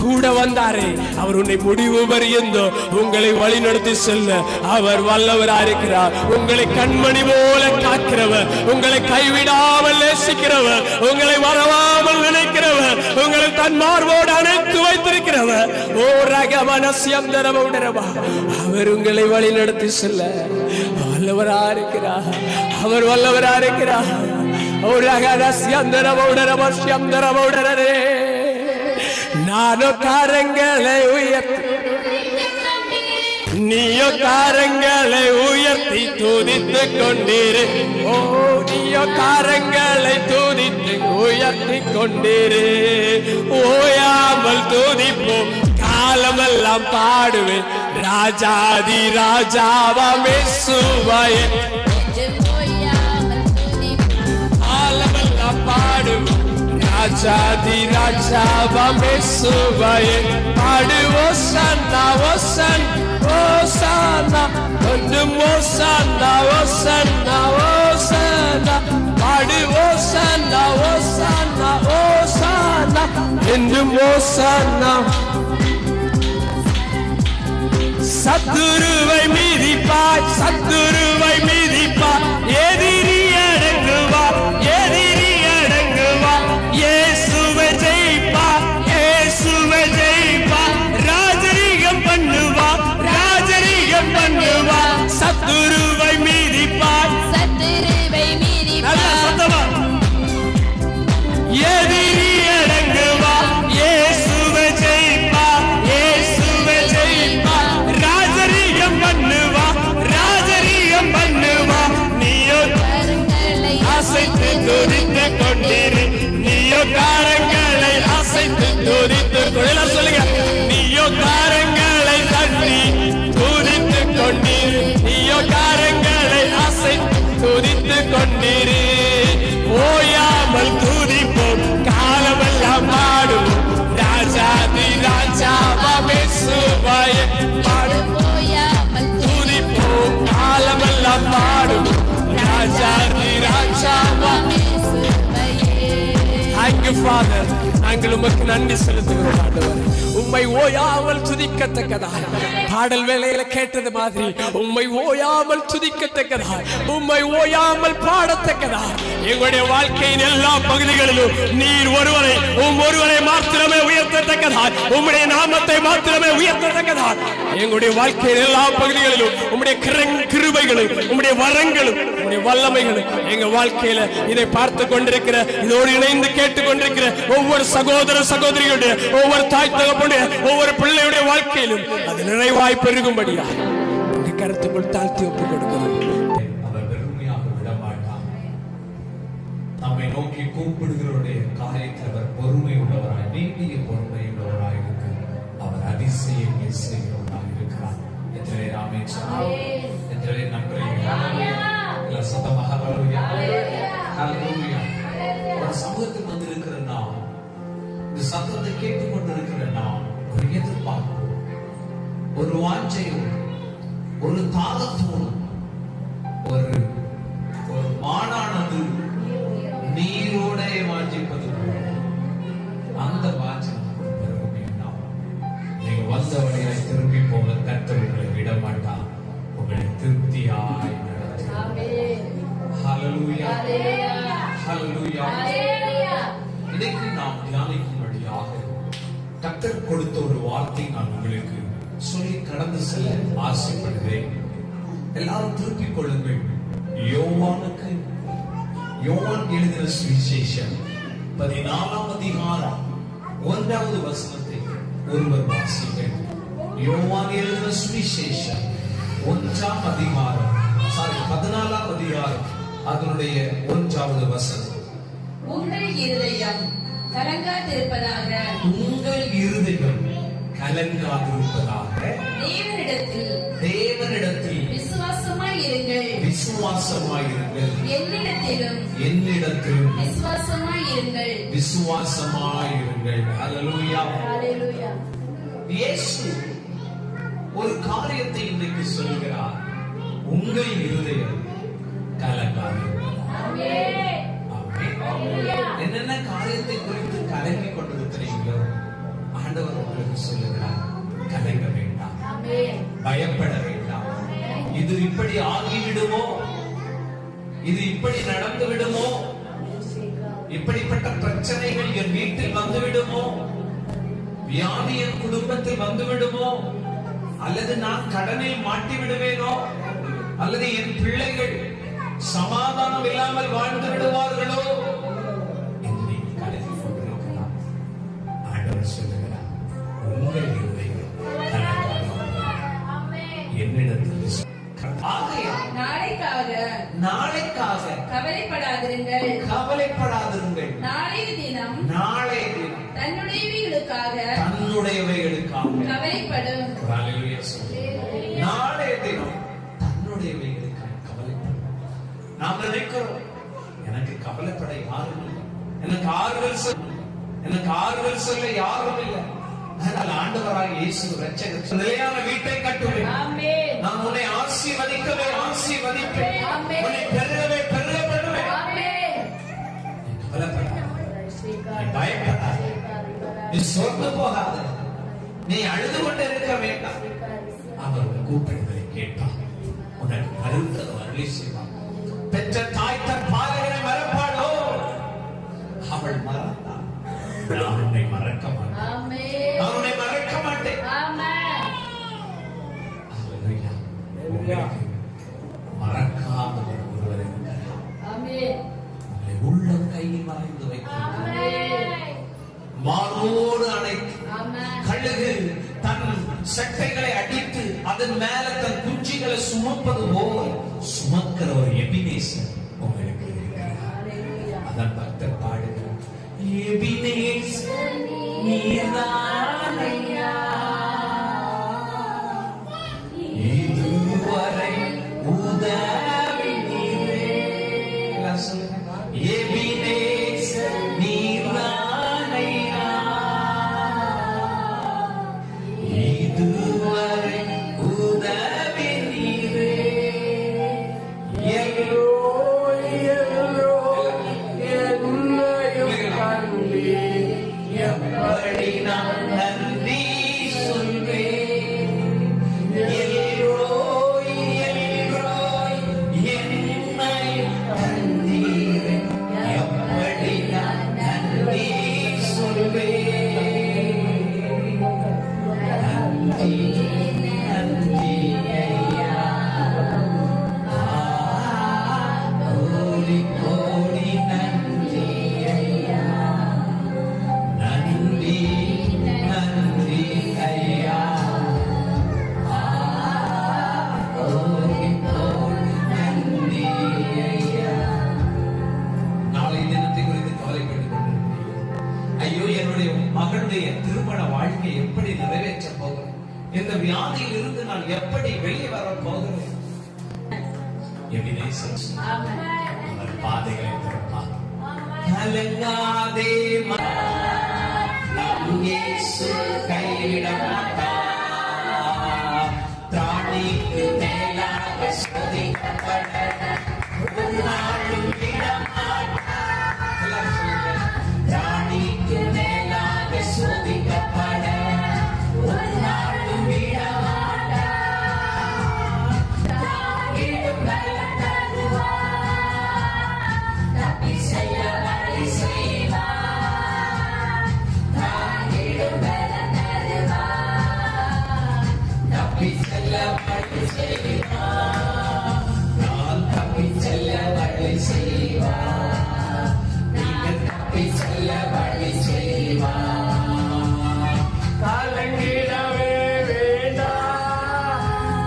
கூட வந்தாரே, அவர் உன்னை முடிவு பரியந்தோ உங்களை வழிநடத்தி செல்ல அவர் வல்லவராயிருக்கிறார். உங்களை கண்மணி போல காக்கிறவர், உங்களை கைவிடாமல் நேசிக்கிறவர், உங்களை மறவாமல் நினைக்கிறவர், உங்களை தன் மார்போடு அணைத்து வைத்திருக்கிறவர். ஓ ரகமனசியம் தரவுடரவா, அவர் உங்களை வழிநடத்தி செல்ல வல்லவராயிருக்கிறார். அவர் வல்லவராயிருக்கிறார். நானோ காரங்களை உயர்த்தி, நீயோ காரங்களை உயர்த்தி துதித்து கொண்டிரு. ஓ நீயோ காரங்களை துதித்து உயர்த்தி கொண்டிரு. ஓயாமல் துதிப்போம், காலமெல்லாம் பாடுவேன். ராஜாதி ராஜாவாம் இயேசுவே, பாடுவோம். ராஜாதி ராஜாவாம் இயேசுவே, பாடுவோம். சன்னா ஓசன் ஓசன்னா, கொஞ்சம் ஓசன்னா ஓசன்னா ஓசன்னா, பாடுவோம். சன்னா ஓசன்னா ஓசன்னா, என்றும் ஓசன்னா. சத்துருவை மிதிப்பாய், சத்துருவை மிதிப்பாய், எதிரி அடங்குவார், எதிரி அடங்குவார். இயேசுவை ஜெயிப்பார், இயேசுவை ஜெயிப்பார். ராஜரீகம் பண்ணுவார், ராஜரீகம் பண்ணுவார். சத்துருவை மிதிப்பாய், சத்துருவை மிதிப்பாய், எதிரி அடங்குவார். இயேசுவை ஜெயிப்பார், இயேசுவை ஜெயிப்பார். ராஜரீகம் பண்ணுவார், ராஜரீகம் பண்ணுவார். நீயோ கரங்களை அசைத்து you Father. நாங்கள் உமக்கு நன்றி செலுத்துகிறோம் ஆண்டவரே. உம்மை ஓயாமல் துதிக்கத்தக்கதாய் பாடல் வேளையில கேட்டது மாதிரி உம்மை ஓயாமல் துதிக்கத்தக்கதாய் உம்மை ஓயாமல் பாடத்தக்கதாய் எங்களுடைய வாழ்க்கையின் எல்லா பகுதிகளிலும் நீர் ஒருவரை மாத்திரமே உயர்த்தத்தக்கதாய் உம்முடைய நாமத்தை மாத்திரமே உயர்த்தத்தக்கதாய் எங்களுடைய வாழ்க்கையின் எல்லா பகுதிகளிலும் உம்முடைய கிருபைகளும் உம்முடைய வரங்களும் உம்முடைய வல்லமைகளும் எங்க வாழ்க்கையில இதை பார்த்து கொண்டிருக்கிற இதோடு இணைந்து கேட்டுக் கொண்டிருக்கிற ஒவ்வொரு சகோதர சகோதரிகளுடைய ஒவ்வொரு தாய் தகப்பனுடைய ஒவ்வொரு பிள்ளையுடைய வாழ்க்கையிலும் அது நிறைவாய் பெருகும்படியா உங்க கருத்துக்குள் தாழ்த்தி ஒப்புக் கொடுக்கிறோம். அவர் வெறுமையாக விடமாட்டார். நம்மை நோக்கி கூப்பிடுகிறவருடைய காரியத்தில் அவர் பொறுமை உள்ளவராய் நீடிய பொறுமை உள்ளவராய் இருக்கிறார். அவர் அதிசயங்களை செய்கிறவராக இருக்கிறார். எத்தனை ராமே எத்தனை நம்புறீங்க சத்தமாக ஹல்லேலூயா ஹல்லேலூயா. ஒரு சமூகத்தில் வந்திருக்கிற நாம், இந்த சத்தத்தை கேட்டுக் கொண்டிருக்கிற நாம் ஒரு எதிர்பார்ப்பு, ஒரு வாஞ்சையோடு, ஒரு தாகத்தோடு, ஒரு மானானது நீரோட வாஞ்சிப்பது அந்த வாஞ்சை நீங்க வந்த வழியாய் திரும்பி போக கர்த்தர் உங்களை விட மாட்டார். உங்களை திருப்தியாய் நடத்துவார். ஹல்லேலூயா ஹல்லேலூயா. இன்னைக்கு நாம் தியானிக்கும்படியாக கர்த்தர் கொடுத்த ஒரு வார்த்தை நான் உங்களுக்கு சொல்லி கடந்து செல்ல ஆசைப்படுகிறேன். எல்லாரும் திருப்பிக் கொள்ளுங்கள். யோவான் எழுதின சுவிசேஷம் 14ஆம் அதிகாரம் 1வது வசனத்தை ஒருவர் வாசிங்கள். யோவான் எழுதின சுவிசேஷம் 1ஆம் அதிகாரம் 14ஆம் அதிகாரம் அதனுடைய 1வது வசனம். உங்கள் இருதயம் கலங்காதிருப்பதாக தேவனிடத்தில் விசுவாசமாய் இருங்கள். என்னிடத்திலும் விசுவாசமாய் இருங்கள். ஹல்லேலூயா. இயேசு ஒரு காரியத்தை இன்றைக்கு சொல்கிறார். உங்கள் இருதயம் கலங்காதிருப்பதாக. என்னென்ன காரியத்தை குறித்து கலங்கி கொண்டிருக்கிறீங்களோ ஆண்டவர் உங்களுக்கு சொல்லுகிறார், கலங்க வேண்டாம், பயப்பட வேண்டாம். இது இப்படி ஆகிவிடுமோ, இது இப்படி நடந்து விடுமோ, இப்படிப்பட்ட பிரச்சனைகள் என் வீட்டில் வந்துவிடுமோ, வியாதி என் குடும்பத்தில் வந்துவிடுமோ, அல்லது நான் கடனில் மாட்டி விடுவேனோ, அல்லது என் பிள்ளைகள் சமாதானம் இல்லாமல் வாழ்ந்து விடுவார்களோ என்று நீங்கள் கலங்கி கொண்டிருக்கலாம். ஆண்டவர் சொல்லுகிறார், உங்கள் இருதயம் என்னிடத்தில் நாளைக்காக கவலைப்படாதிருங்கள். நாளைய தினம் தன்னுடையவைகளுக்காக கவலைப்படும். நாளைய தினம் தன்னுடையவைகளுக்காக கவலைப்படும். நாம் நினைக்கிறோம், எனக்கு கவலைப்பட யாரும் இல்லை, எனக்கு ஆறுதல் சொல்ல யாரும் இல்லை. ஆனால் ஆண்டவராக இயேசு இரட்சகர் நிலையான வீட்டை கட்டுவேன், நான் உன்னை ஆசீர்வதிப்பேன், உன்னை பெருகவே பண்ணுவேன். கவலைப்படாத, நீ பயப்படாத, நீ சோர்ந்து போகாத, நீ அழுது கொண்டு இருக்க வேண்டாம். அவர் உன் கூப்பிடுவதை கேட்பார், உனக்கு மறுத்தது அருளி செய்வார். பெற்ற தாய் தன் பாலகனை மறப்பாளோ? அவள் மறந்தாள். நான் உன்னை மறக்க மாட்டேன், நான் உன்னை மறக்க மாட்டேன். மறக்காத ஒருவர் உள்ளம் கையில் மறைந்து வைக்கிறார், மார்போடு அணைத்து, கழுகு தன் சட்டைகளை அடித்து அதன் மேல தன் குஞ்சிகளை சுமப்பது போல் சுமக்கிற ஒரு எபினேசர் உங்களுக்கு இருக்கிறார். அதன் பக்தர் பாடுகிறார், எபினேசர் நீதானையா, இதுவரை உதவி நீரே. எபினேசர் நீதானையா, இதுவரை உதவி நீரே. என்னையும் கண்டீரே. மகனுடைய திருமண வாழ்க்கை எப்படி நிறைவேற்ற போகிறேன், இந்த வியாதியில் இருந்து நான் எப்படி வெளியே வர போகிறேன். எபினேசர் அவர் பாதைகளை திறப்பார். கலங்காதே நம் இயேசு கைவிட மாட்டார். திராணிக்கு மேலாக சோதிக்கப்பட ஒரு நாளும் விட மாட்டார். எல்லாரும் சொல்லுங்க. திராணிக்கு மேலாக சோதிக்கப்பட ஒரு நாளும் விட மாட்டார். தாங்கிடும் பலம் தருவார். தப்பி செல்ல வழி செய்வார். தாங்கிடும் பலம் தருவார். தப்பி செல்ல வழி செய்வார். நான் தப்பி செல்ல வழி செய்வார். நீங்கள் தப்பி செல்ல வழி செய்வார். கலங்கிடவே வேண்டாம்.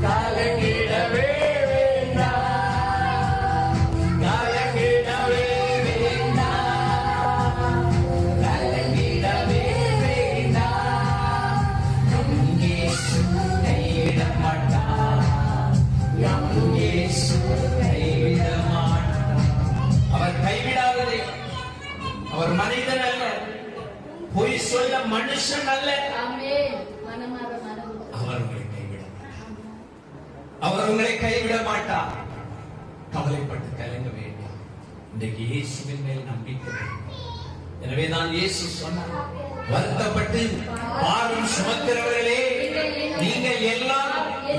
கலங்கிடவே வேண்டாம். கலங்கிடவே வேண்டாம். கலங்கிடவே வேண்டாம். நம் இயேசு கைவிட மாட்டார். நம் இயேசு கைவிட மாட்டார். அவர் கைவிடாததே. அவர் மனிதன் அல்ல, பொய் சொல்ல மனுஷன் அல்ல. அவர் உங்களை கைவிட மாட்டார். அவர் உங்களை கைவிட மாட்டார். கவலைப்பட்டு கலங்க வேண்டாம். இன்றைக்கு இயேசுவின் மேல் நம்பிக்கை வேண்டும். எனவே தான் இயேசு சொன்னார், வருத்தப்பட்டு பாரம் சுமக்கிறவர்களே நீங்கள் எல்லாம்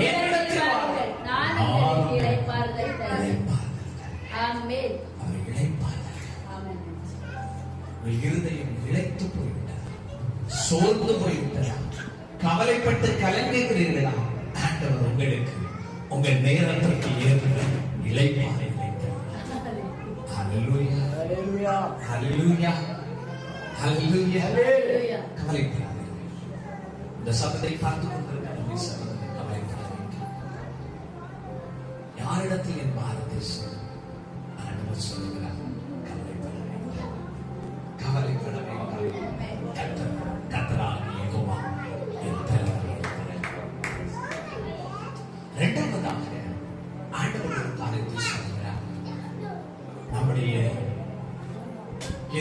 என்னிடத்தில் வாருங்கள். நான் உங்களுக்கு இளைப்பாறுதல் தருவேன். ஆமென். அவர் இளைப்பாறுதல். ஆமென். உங்கள் இருதயம் இளைத்து போய்விட்டதா? சோர்ந்து போய்விட்டதா? கவலைப்பட்டு கலங்குகிறீர்களா? ஆண்டவர் உங்களுக்கு உங்கள் நேரத்திற்கு ஏற்ப இளைப்பாறை இளைத்தார். ஹல்லேலூயா, ஹல்லேலூயா, ஹல்லேலூயா, ஹல்லேலூயா. கவலைப்படாதீர்கள். இந்த சபத்தை பார்த்துக் கொண்டிருக்கிற சபத்தை கவலைப்படாதீர்கள். யாரிடத்தில் என் பாரத்தை சொல்? ஆண்டவர் சொல்லுகிறார், கவலைப்பட வேண்டாம், கவலைப்பட வேண்டாம். கர்த்தராகிய யெகோவா என் தலைவராக இருக்கிறார். இரண்டாவதாக ஆண்டவர் ஒரு காரியத்தை சொல்கிறார். நம்முடைய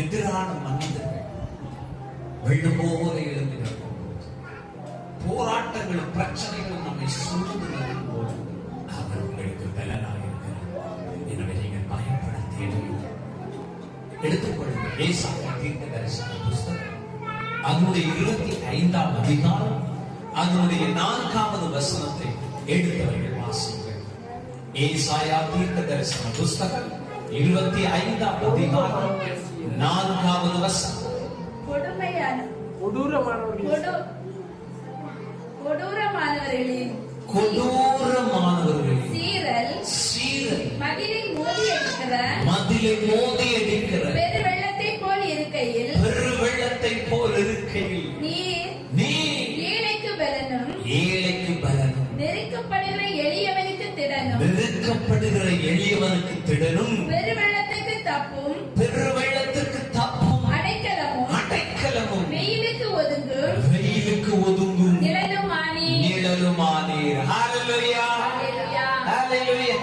எதிரான மனிதர்கள் வெள்ளம் போல எழுந்து நிற்கும்போது, போராட்டங்களும் பிரச்சனைகளும் நம்மை சூழ்ந்து நிற்கும் போது அவர் உங்களுக்கு பலனாக இருக்கிறார். எனவே நீங்கள் பயப்பட தேவையில்லை. எடுத்துக்கொள்ளுங்கள் ஏசாயா தீர்க்கதரிசன புஸ்தகம், அதனுடைய 25ஆம் அதிகாரம், அதனுடைய 4வது வசனத்தை எடுத்தவர்கள் வாசிங்கள். ஏசாயா தீர்க்கதரிசன புஸ்தகம் 25ஆம் அதிகாரம் 4வது வசனம். கொடூரமானவர்களின் சீரல் மதிலை மோதி அடிக்கிற பெருவெள்ளத்தை போல் இருக்கையில் நீர் ஏழைக்கு பலனும் நெருக்கப்படுகிற எளியவனுக்கு திடனும் பெருவெள்ளத்துக்கு தப்பும் அடைக்கலமும் வெயிலுக்கு ஒதுங்கும் நிழலுமானீர். ஹல்லேலூயா, ஹல்லேலூயா.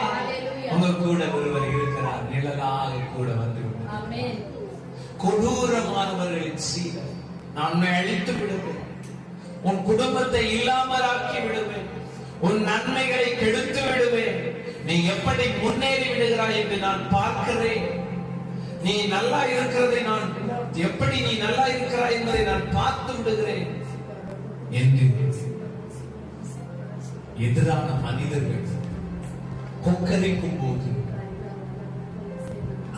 உங்க கூட ஒருவர் இருக்கிறார், நிழலாக கூட வந்து விட்டார். கொடூரமானவர்களின் சீரல் நான் அழித்து விடுவேன். உன் குடும்பத்தை இல்லாமலாக்கி விடுவேன். உன் நன்மைகளை கெடுத்து விடுவேன். நீ எப்படி முன்னேறி விடுகிறாய் என்று நான் பார்க்கிறேன். நீ நல்லா இருக்கிறதை நான் எப்படி நீ நல்லா இருக்கிறாய் என்பதை நான் பார்த்து விடுகிறேன் என்று எதிரான மனிதர்கள் கொக்கரிக்கும் போது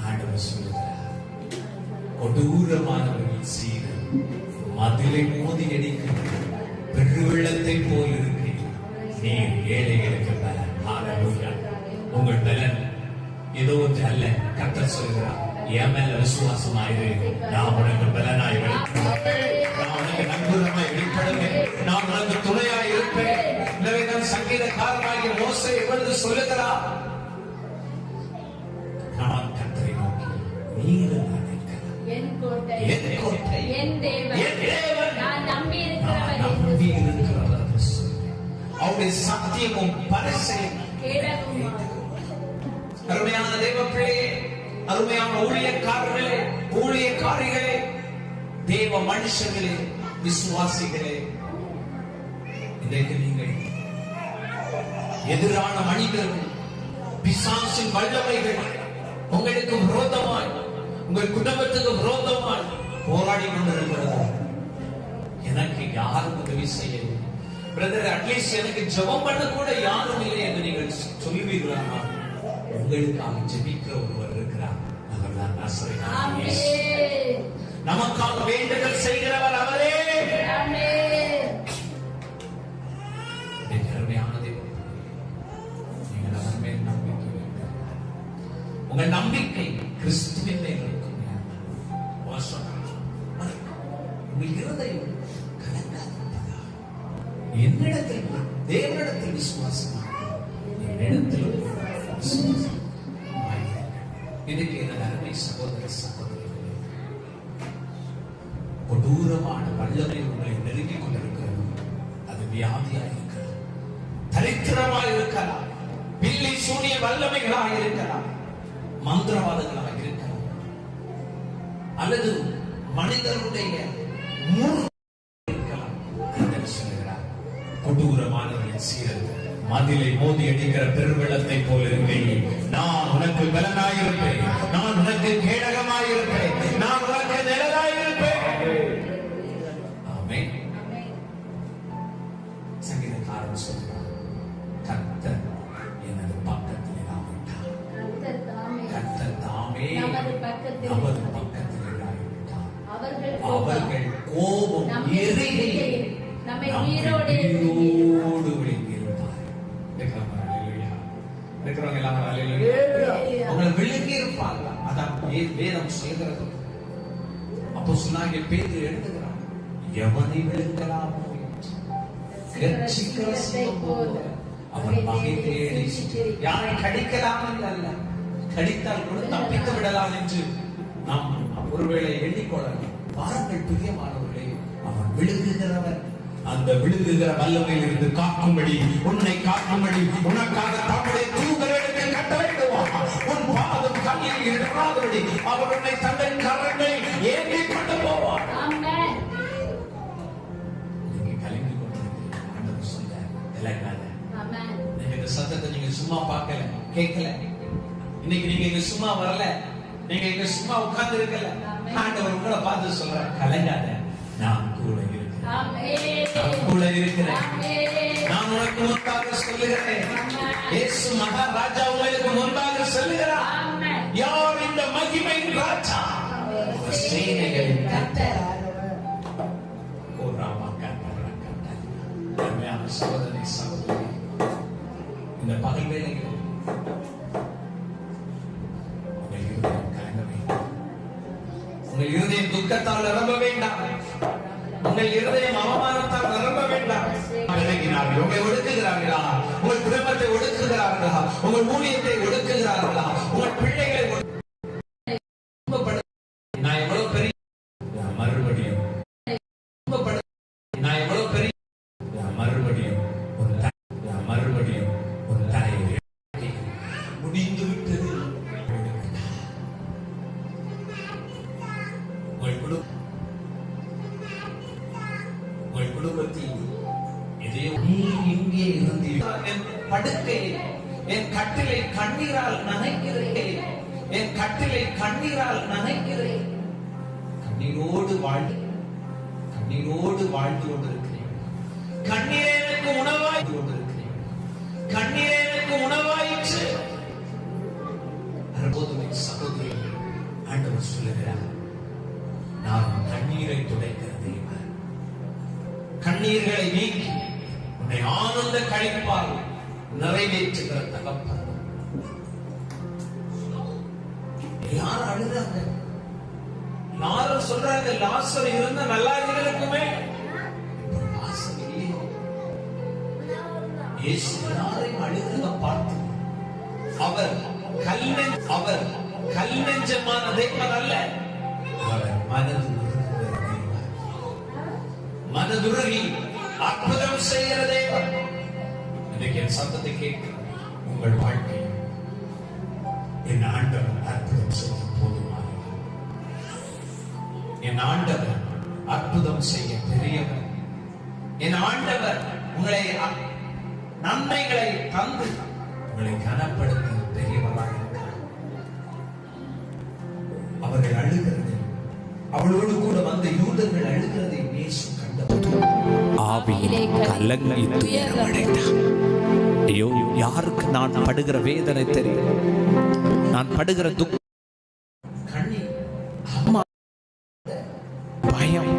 ஆண்டவர் சொல்லுகிறார், கொடூரமானவர்கள் சீரல் மதிலை மோதி அடிக்கும் பெருவெள்ளத்தை போல் இருக்கிறீர். நீர் ஏழைகளுக்கு பலன். ஹல்லேலூயா. உங்கள் பலன் ஏதோ ஒன்று அல்ல. கர்த்தர் சொல்கிறார், என் மேல விசுவாசமாயிரு, நான் உனக்கு பலனாய் வெளிப்படுவேன், நான் உனக்கு நண்புறமாய் வெளிப்படுவேன், நான் உனக்கு துணையாய் இருப்பேன். எனவேதான் சங்கீதக்காரனாகிய மோசே இப்பொழுது சொல்லுகிறார், நான் கர்த்தரை நோக்கி நீர் என் கோட்டை, என் தேவன், அவருடைய சத்தியமும் பரிசையும் கேடகமுமாய். அருமையான தேவ பிள்ளையே, அருமையான ஊழியக்காரர்களே, ஊழியக்காரிகளே, தேவ மனுஷர்களே, விசுவாசிகளே, இன்றைக்கு நீங்கள் எதிரான மனிதர்கள், பிசாசின் வல்லமைகள் உங்களுக்கு விரோதமாய், உங்கள் குடும்பத்துக்கு விரோதமாய் போராடி கொண்டிருக்கிறது. எனக்கு யாரும் உதவி செய்யவில்லை பிரதர், அட்லீஸ்ட் எனக்கு ஜெபம் பண்ண கூட யாரும் இல்லை என்று நீங்கள் சொல்லுவீர்களா? உங்களுக்காக ஜெபிக்கிற ஒருவர் இருக்கிறார். அவர்தான் நசரேயனாகிய இயேசு. ஆமென். நமக்காக வேண்டுதல் செய்கிறவர் அவரே. ஆமென். அருமையான தேவன், நீங்கள் அவர் மேல் நம்பிக்கை வைக்க. உங்கள் நம்பிக்கை கிறிஸ்துவின் மேல் இருக்கும். உங்கள் இருதயம் கலங்காதிருப்பதா? என்னிடத்தில் தேவனிடத்தில் விசுவாசமாக, என்னிடத்தில் விசுவாசம். இதுக்கு எனது அருமை சகோதர சகோதரிகளே, கொடூரமான வல்லமை உங்களை நெருங்கிக் கொண்டிருக்கிறது. அது வியாதியாக இருக்கலாம், தரித்திரமாக இருக்கலாம், பில்லி சூனிய வல்லமைகளாக இருக்கலாம், மந்திரவாதங்களாக இருக்கலாம், அல்லது மனிதனுடைய இருக்கலாம். சொல்லுகிறார், கொடூரமானவர்களின் சீரல் மதிலை மோதி அடிக்கிற பெருவெள்ளத்தை போல இருப்பேன். நான் உனக்கு பலனாயிருப்பேன், நான் உனக்கு கேடகமாயிருப்பேன், நான் உனக்கு நிழலாயிருப்பேன். ஆமென். சங்கீதக்காரன் சொல்றார், கர்த்தர் எனது பக்கத்தில் இராவிட்டார், கர்த்தர் தாமே நமது பக்கத்தில் இராவிட்டார், அவர்கள் கோபம் எரிகையில் நம்மை உயிரோடு விழுங்கியிருப்பார். இருக்கிறவங்க எல்லாம் அவங்களை விழுங்கி இருப்பாங்க. அதான் வேதம் சொல்கிறது. அப்போ சொன்னாங்க, பேதுரு எழுதுகிறார், எவனை விழுங்கலாமோ கர்ச்சிக்கிற சிங்கம் போல அவன் வகை தேடி யாரை கடிக்கலாம் என்று அல்ல, கடித்தால் கூட தப்பித்து விடலாம் என்று நாம் ஒருவேளை எண்ணிக்கொள்ளலாம். பாருங்கள் பிரியமானவர்களே, அவன் விழுங்குகிறவன். அந்த விழுங்குகிற வல்லமையில் இருந்து காக்கும்படி, உன்னை காக்கும்படி உனக்காக தம்முடைய தூதர்களுக்கு கட்டளையிடுவான். உன் பாதம் கல்லில் இடராதபடி அவர் உன்னை தங்கள் கரங்களில் ஏந்தி கொண்டு போவார். ஆமென். நீங்க கலங்கி கொண்டிருக்கிறீங்க. ஆண்டவர் சொல்றார், கலங்காத. ஆமென். நீங்க இந்த சத்தத்தை நீங்க சும்மா பார்க்கல, கேட்கல. இன்னைக்கு நீங்க இங்க சும்மா வரல, நீங்க இங்க சும்மா உட்கார்ந்து இருக்கல. ஆண்டவர் உங்களை பார்த்து சொல்றார், கலங்காத, நான் கூட இருக்கிறேன், நான் கூட இருக்கிறேன், நான் உனக்கு முன்பாக சொல்லுகிறேன். இயேசு மகாராஜா உங்களுக்கு முன்பாக சொல்லுகிறார், யார் இந்த மகிமையின் ராஜா? சேனைகளின் கர்த்தர். ஓ ராமா கர்த்தர், கர்த்தர். அருமையான சகோதரி சகோதரி, இந்த பகல் வேளையில் உங்கள் இருதயம் கலங்க வேண்டாம், உங்கள் இருதயம் துக்கத்தால் நிரம்ப வேண்டாம், உங்கள் இருதயம் அவமானத்தால் நிரம்ப வேண்டாம். விலகினார்கள், உங்களை ஒடுக்குகிறார்களா? உங்கள் குடும்பத்தை ஒடுக்குகிறார்களா? உங்கள் ஊழியத்தை ஒடுக்குகிறார்களா? உங்கள் பிள்ளைகளை நான் எவ்வளவு பெரிய மறுபடியும் நான் எவ்வளவு பெரிய மறுபடியும் ஒரு தலையை முடிந்து விட்டது. உங்கள் குடும்பத்தில் நீ இங்கே இருந்தீர்கள். என் படுக்கையில் என் கட்டிலை கண்ணீரால் நனைக்கிறேன், என் கட்டிலை கண்ணீரால் நனைக்கிறேன். கண்ணீரோடு வாழ்ந்து கொண்டிருக்கிறேன். கண்ணீரே எனக்கு உணவாய் கொண்டிருக்கிறேன். கண்ணீரே எனக்கு உணவாயிற்று. அற்புதமே சகோதரி, ஆண்டவர் சொல்லுகிறார், நான் கண்ணீரை துடைக்கிற தேவன், கண்ணீர்களை நீக்கி உன்னை ஆனந்த கழிப்பால் நிறைவேற்றுகிற தகப்பன். எல்லாரும் அழுதாங்க, எல்லாரும் சொல்றாங்க, லாசர் இருந்தா நல்லா இருக்குமே. லாசர் இல்லையே. இயேசு எல்லாரையும் அழுகிறத பார்த்து அவர் கல் நெஞ்சமான தேவன் அல்ல, அவர் மனதுருகி அற்புதம் செய்கிற தேவன். இன்றைக்கு என் சத்தத்தை கேட்க உங்கள் வாழ்க்கை என் ஆண்டவர் அற்புதம் செய்ய போதுமானவர். என் ஆண்டவர் அற்புதம் செய்ய பெரியவர். என் ஆண்டவர் உங்களை நன்மைகளை தந்து உங்களை கனப்படுத்த பெரியவராக இருக்கிறார். அவர்கள் அழுகிறது, அவளோடு கூட வந்த யூதர்கள் அழுகிறதை இயேசு கண்டபோது ஆவியில் கலங்கி துயரமடைந்தார். ஐயோ, யாருக்கு நான் படுகிற வேதனை தெரியும், நான் படுகிற துக்கம், கண்ணீர், பயம்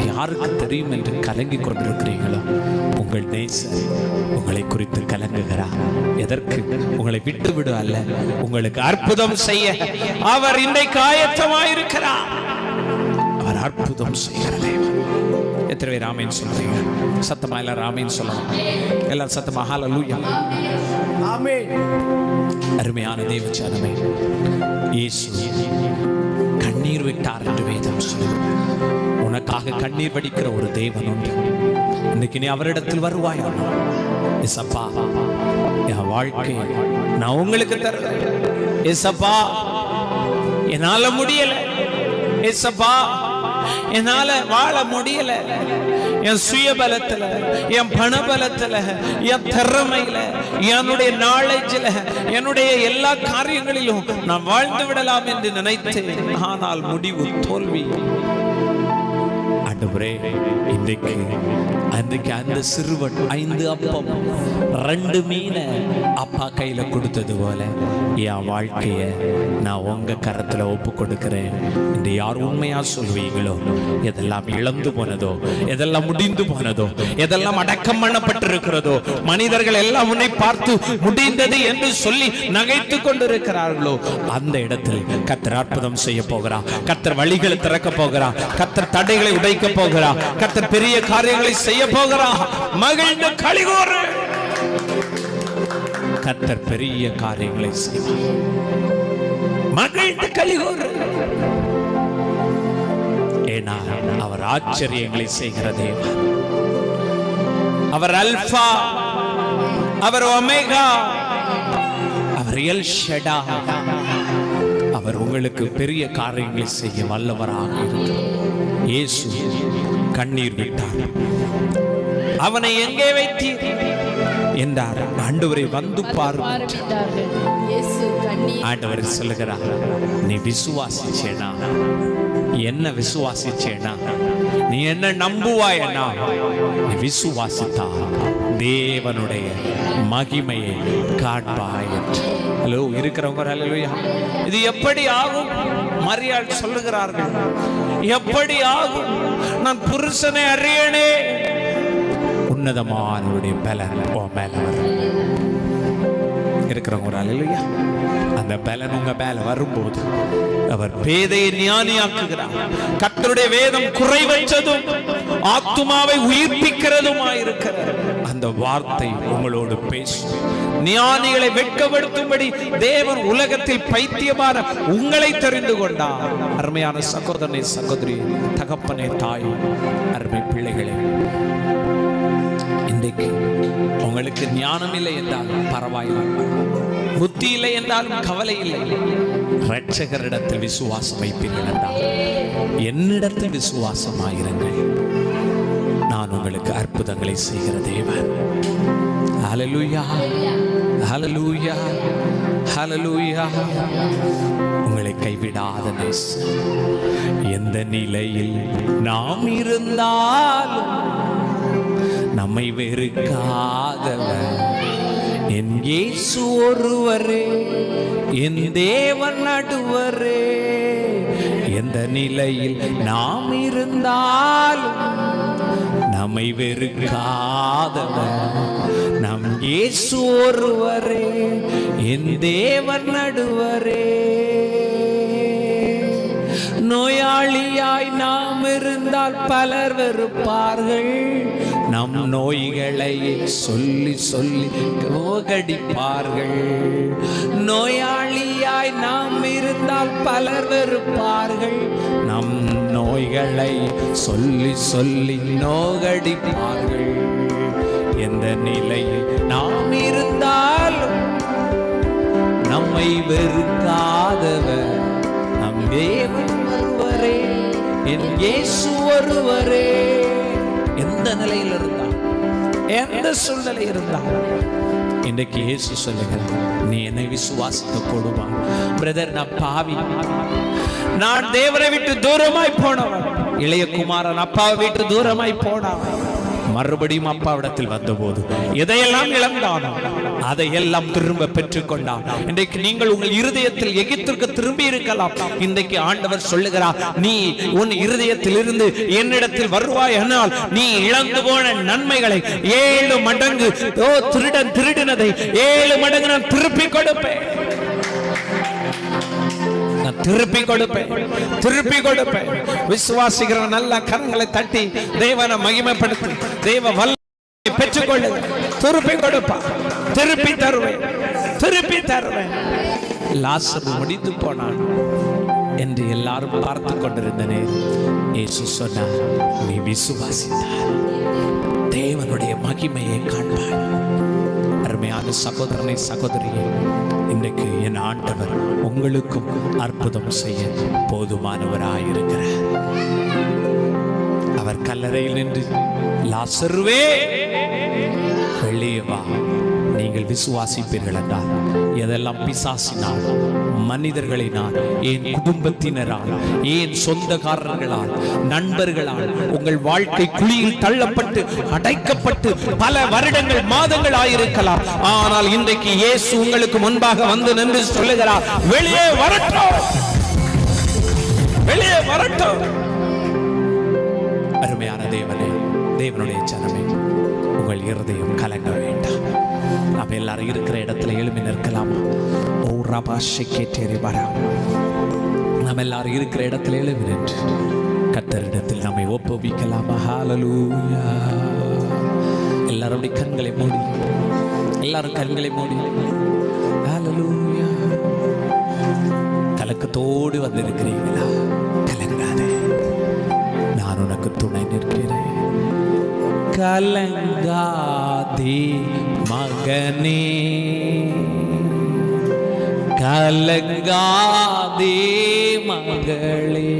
யாருக்கு தெரியும் என்று கலங்கி கொண்டிருக்கிறீங்களோ, உங்கள் நேசர் உங்களை குறித்து கலங்குகிறார். எதற்கு? உங்களை விட்டு விடு அல்ல, உங்களுக்கு அற்புதம் செய்ய அவர் இன்றைக்கு ஆயத்தமாயிருக்கிறார். அவர் அற்புதம் செய்கிற தேவன். எத்தனை பேர் ஆமீன் சொல்றீங்க? சத்தமா எல்லாரும் ஆமீன் சொல்லலாம். எல்லாரும் சத்தமா ஹல்லேலூயா. ஆமென். அருமையான தேவ ஜனமே, இயேசு கண்ணீர் விட்டார் என்று வேதம் சொல்லுகிறது. உனக்காக கண்ணீர் வடிக்கிற ஒரு தேவன் உண்டு. இன்னைக்கு நீ அவரிடத்தில் வருவாயா? ஏசப்பா, என் வாழ்க்கையை நான் உங்களுக்கு தருகிறேன். ஏசப்பா, என்னால முடியல. ஏசப்பா, என்னால வாழ முடியல. என் சுயபலத்துல, என் பணபலத்துல, என் திறமையில, என்னுடைய நாலேஜில், என்னுடைய எல்லா காரியங்களிலும் நான் வாழ்ந்து விடலாம் என்று நினைத்தேன். ஆனால் முடிவு தோல்வி. ஆண்டவரே, இன்றைக்கு அந்த சிறுவன் 5 அப்பம் 2 மீனை அப்பா கையில கொடுத்தது போல என் வாழ்க்கைய நான் உங்க கரத்துல ஒப்பு கொடுக்கிறேன் என்று யார் உண்மையா சொல்வீங்களோ, எதெல்லாம் இழந்து போனதோ, எதெல்லாம் முடிந்து போனதோ, எதெல்லாம் அடக்கம் பண்ணப்பட்டிருக்கிறதோ, மனிதர்கள் எல்லாம் உன்னை பார்த்து முடிந்தது என்று சொல்லி நகைத்து கொண்டிருக்கிறார்களோ, அந்த இடத்தில் கர்த்தர் அற்புதம் செய்ய போகிறார். கர்த்தர் வழிகளை திறக்க போகிறார். கர்த்தர் தடைகளை உடைக்க போகிறார். கர்த்தர் பெரிய காரியங்களை செய்ய போகிறார். மகிழ்ந்து களிகூரு. கர்த்தர் பெரிய காரியங்களை செய்வார். மகிழ்ந்து களிகூரு. ஏன்னா அவர் ஆச்சரியங்களை செய்கிற தேவன். அவர் அல்பா, அவர் ஒமேகா, அவர் எல் ஷடாய். அவர் உங்களுக்கு பெரிய காரியங்களை செய்ய வல்லவராக இருக்கிறார். இயேசு கண்ணீர் விட்டார். அவனை எங்கே வைத்தீர் என்றார். ஆண்டவரை வந்து பார்த்தார்கள். ஆண்டவர் சொல்லுகிறார், நீ விசுவாசிச்சேனா, என்ன விசுவாசிச்சேனா, நீ என்ன நம்புவாயனா, நீ விசுவாசித்தா தேவனுடைய மகிமையை காண்பாய். ஹலோ இருக்கிறவங்க, ஹல்லேலூயா. இது எப்படி ஆகும்? மரியாள் சொல்லுகிறார்கள், எப்படி ஆகும்? நான் புருஷனை அறியனே. உன்னதமானவருடைய பலன் மேல இருக்கிறவங்க, ஹல்லேலூயா. அந்த பலன் உங்க மேல வரும்போது அவர் பேதையை ஞானியாக்குகிறார். கர்த்தருடைய வேதம் குறைவற்றதும் ஆத்துமாவை உயிர்ப்பிக்கிறதுமாயிருக்கிறது. அந்த வார்த்தை உங்களோடு பேசும். ஞானிகளை வெட்கப்படுத்தும்படி தேவன் உலகத்தில் பைத்தியமான உங்களை தெரிந்து கொண்டார். அருமையான சகோதரனை, சகோதரி, தகப்பனே, தாய், அருமை பிள்ளைகளே, இன்றைக்கு உங்களுக்கு ஞானம் இல்லை என்றாலும் பரவாயில்லை, புத்தி இல்லை என்றாலும் கவலை இல்லை. இரட்சகரிடத்தில் விசுவாசம் வைப்பீர்கள் என்றால் என்னிடத்தில் விசுவாசமாயிருங்கள். நான் உங்களுக்கு அற்புதங்களை செய்கிற தேவன். ஹல்லேலூயா, ஹல்லேலூயா, ஹல்லேலூயா. உங்களை கைவிடாத நேசர். எந்த நிலையில் நாம் இருந்தாலும் நம்மை வெறுக்காதவர் என் இயேசு ஒருவரே, என் தேவன் நடுவரே. எந்த நிலையில் நாம் இருந்தாலும் நம்மை வெறுக்காதவர் நம் இயேசு ஒருவரே, என் தேவன் நடுவரே. நோயாளியாய் நாம் இருந்தால் பலர் வெறுப்பார்கள். நம் நோய்களை சொல்லி சொல்லி நோகடிப்பார்கள். நோயாளியாய் நாம் இருந்தால் பலர் வெறுப்பார்கள். நம் நோய்களை சொல்லி சொல்லி நோகடிப்பார்கள். எந்த நிலையில் நாம் இருந்தாலும் நம்மை வெறுக்காதவர் நம் தேவன் ஒருவரே, என் இயேசு ஒருவரே. எந்த நிலையில் இருந்தால், எந்த சூழ்நிலை இருந்தால், இன்றைக்கு இயேசு சொல்லுகிறார், நீ என்னை விசுவாசிக்க கூடுமா? பிரதர், நான் பாவி, நான் தேவனை விட்டு தூரமாய் போனவன். இளைய குமாரன் அப்பாவை விட்டு தூரமாய் போனவன். மறுபடியும் அப்பாவிடத்தில் வந்தபோது எதையெல்லாம் இழந்தானோ அதையெல்லாம் திரும்ப பெற்றுக்கொண்டான். இன்றைக்கு நீங்கள் உங்கள் இருதயத்தில் எகிப்திற்கு திரும்பி இருக்கலாம். இன்றைக்கு ஆண்டவர் சொல்லுகிறார், நீ உன் இருதயத்தில் இருந்து என்னிடத்தில் வருவாய், ஆனால் நீ இழந்து போன நன்மைகளை 7 மடங்கு, திருடன் திருடினதை 7 மடங்கு நான் திருப்பி கொடுப்பேன், திருப்பி கொடுப்பேன், திருப்பி கொடுப்பேன். விசுவாசிக்கிற நல்ல கரங்களை தட்டி தேவனை மகிமைப்படுத்தி தேவ வல்லமையை பெற்றுக்கொள்ள. திருப்பி கொடுப்பா, திருப்பி தருவேன், திருப்பி தருவேன். லாசரு முடித்து போனான் என்று எல்லாரும் பார்த்து கொண்டிருந்தனே, இயேசு சொன்னார், நீ விசுவாசித்தார் தேவனுடைய மகிமையை காண்பாய். அருமையான சகோதரனை சகோதரியே, இன்றைக்கு என் ஆண்டவர் உங்களுக்கும் அற்புதம் செய்ய போதுமானவராயிருக்கிறார். அவர் கல்லறையில் நின்று, லாசருவே வெளியே வா, நீங்கள் விசுவாசிப்பீர்கள் என்றார். எதெல்லாம் பிசாசினால், மனிதர்களினால், என் குடும்பத்தினரால், என் சொந்தக்காரர்களால், நண்பர்களால் உங்கள் வாழ்க்கை குழியில் தள்ளப்பட்டு அடைக்கப்பட்டு பல வருடங்கள் மாதங்கள் ஆயிருக்கலாம். ஆனால் இன்றைக்கு இயேசு உங்களுக்கு முன்பாக வந்து நின்று சொல்லுகிறார், வெளியே வரட்டும், வெளியே வரட்டும். அருமையான தேவனே, தேவனுடைய ஜனமே, உங்கள் இருதயம் கலங்க வேண்டாம். நாம் எல்லாரும் இருக்கிற இடத்துல எழுப்பி நிற்கலாமா? ஓ ரபாஷே கேட்டேரி வரா. நாம் எல்லாரும் இருக்கிற இடத்துல எழுப்பி நின்று கர்த்தரிடத்தில் நம்மை ஒப்புவிக்கலாமா? ஹalleluya. எல்லாரும் கண்களை மூடி, எல்லாரும் கண்களை மூடி. ஹalleluya. கலக்கத்தோடு வந்திருக்கிறீங்களா? கலங்காதே, நான் உனக்கு துணை நிற்கிறேன். கலங்காதே மகனே, கலங்காதே மகளே.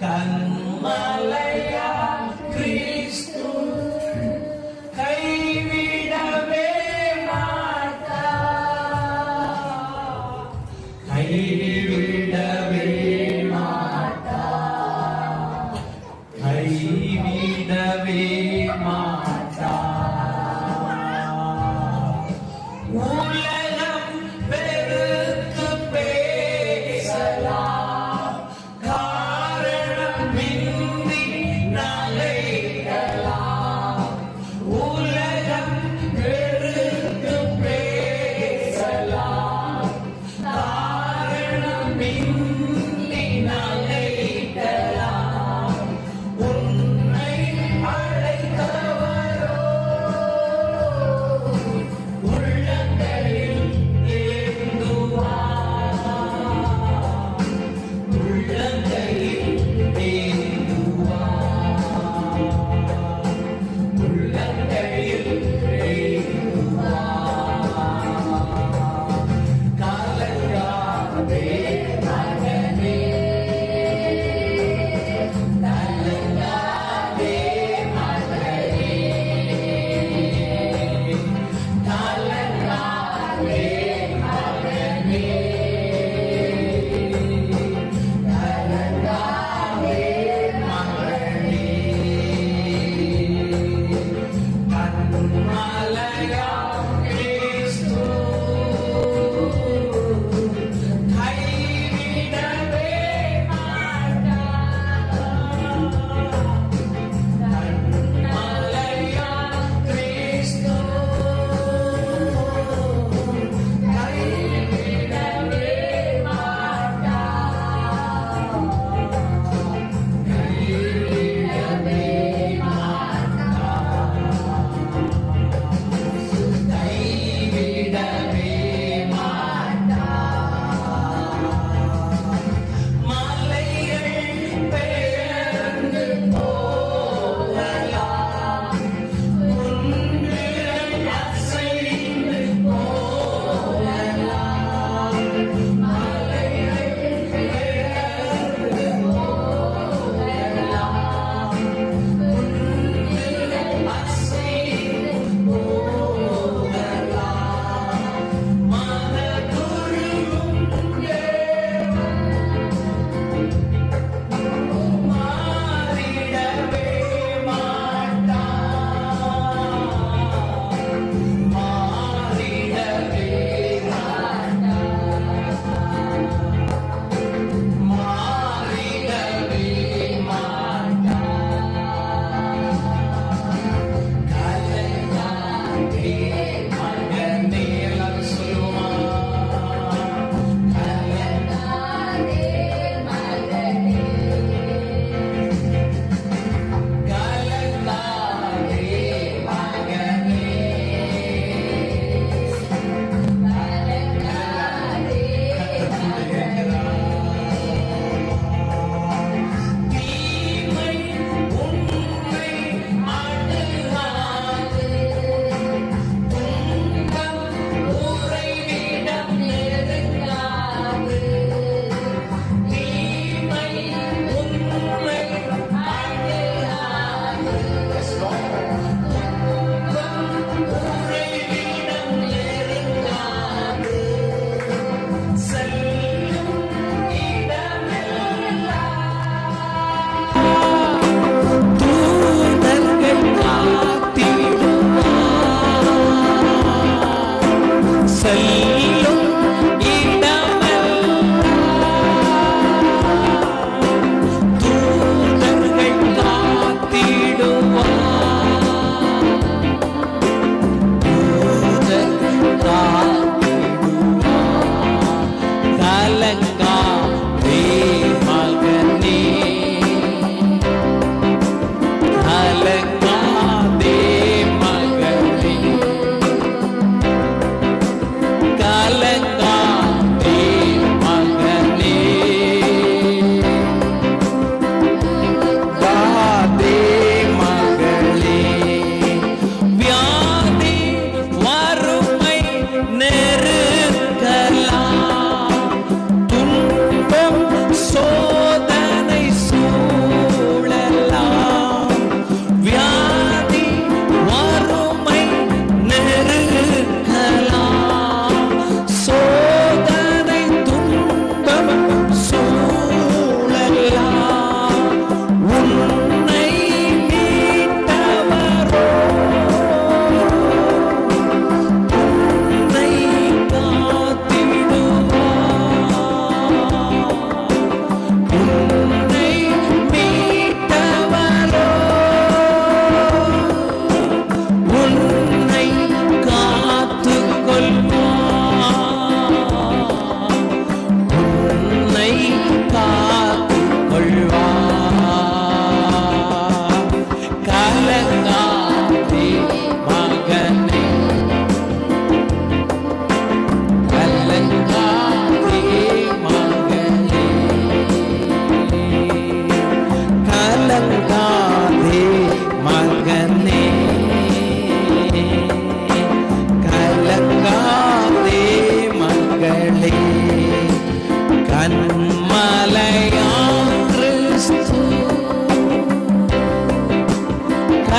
கண்மலையா கிறிஸ்து கைவிடவே மாட்டார், கைவிடவே மாட்டார், கைவிடவே மாட்டார். உலகம் வெறுத்து பேசலாம்,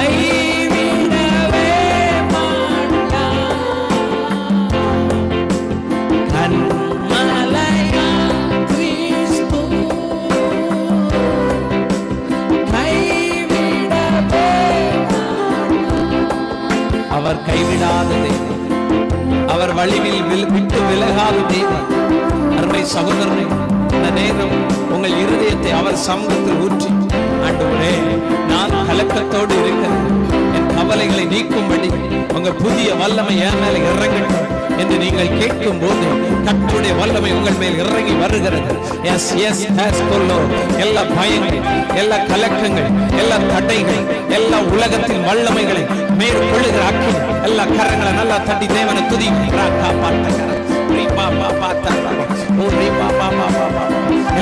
கைவிடவே மாட்டார். கன்மலையா கிறிஸ்து கைவிடவே அவர் கைவிடாத தேவன், அவர் வழிவில் விட்டு விலகாத தேவன். அருமை சகோதரனே, இந்த நேரம் உங்கள் இருதயத்தை அவர் சமூகத்தில் ஊற்றி, ஆண்டவரே நான் கலக்கத்தோடு இருக்கிறேன், என் கவலைகளை நீக்கும்படி உங்க புதிய வல்லமை என் மேல இறங்கட்டும் என்று நீங்கள் கேட்கும் போது கர்த்தருடைய வல்லமை உங்கள் மேல் இறங்கி வருகிறது. எஸ் எஸ் எல்லா பயங்கள், எல்லா கலக்கங்கள், எல்லா தடைகள், எல்லா உலகத்தின் வல்லமைகளை மேற்கொள்ளுகிற அக்கினி எல்லா கரங்களை நல்லா தட்டி தேவனை துதி.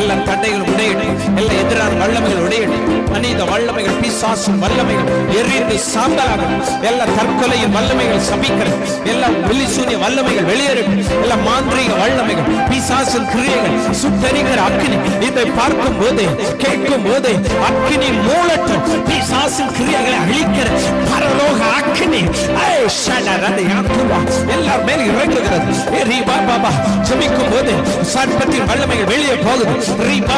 எல்லா தடைகளும் உடையட்டும், எல்லா எதிரான வல்லமைகள் உடையட்டும், அநீத வல்லமைகள், பிசாசின் வல்லமைகள் எரிந்து சாம்பலாகும், எல்லா தற்கொலையின் வல்லமைகள் சபிக்கிறது, எல்லா வெளிசூனிய வல்லமைகள் வெளியேறட்டும், எல்லா மாந்திரீக வல்லமைகள், பிசாசின் கிரியைகள் சுட்டெரிக்கிற அக்கினி இதை பார்க்கும் போது கேட்கும் போது அக்கினி மூலட்டும், பிசாசின் கிரியைகளை அழிக்கிற பரலோக அக்கினி எல்லார் மேல் இறங்குகிறது. ஜெபிக்கும் போது சர்ப்பத்தின் வல்லமைகள் வெளியே போகுது,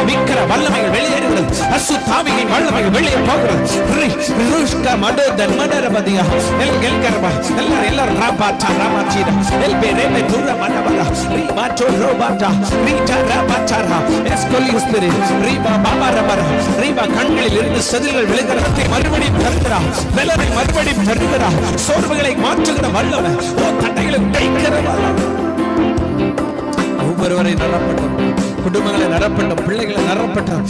விக்கிர வல்லமைகள் வெளியேறுகிறது, அசுத்தாவியின் வல்லமைகள் வெளியே போகிறது. கண்களில் இருந்து செதில்கள் விழுகிறதை மறுபடியும் தருகிறார், வெள்ளனை மறுபடியும் தருகிறார், சோர்வுகளை மாற்றுகிற வல்லமை, தட்டைகளை உடைக்கிற வல்லமை. ஒவ்வொருவரை நிரப்பட்டும், குடும்பங்களை நிரப்பட்டும், பிள்ளைகளை நிரப்பட்டும்,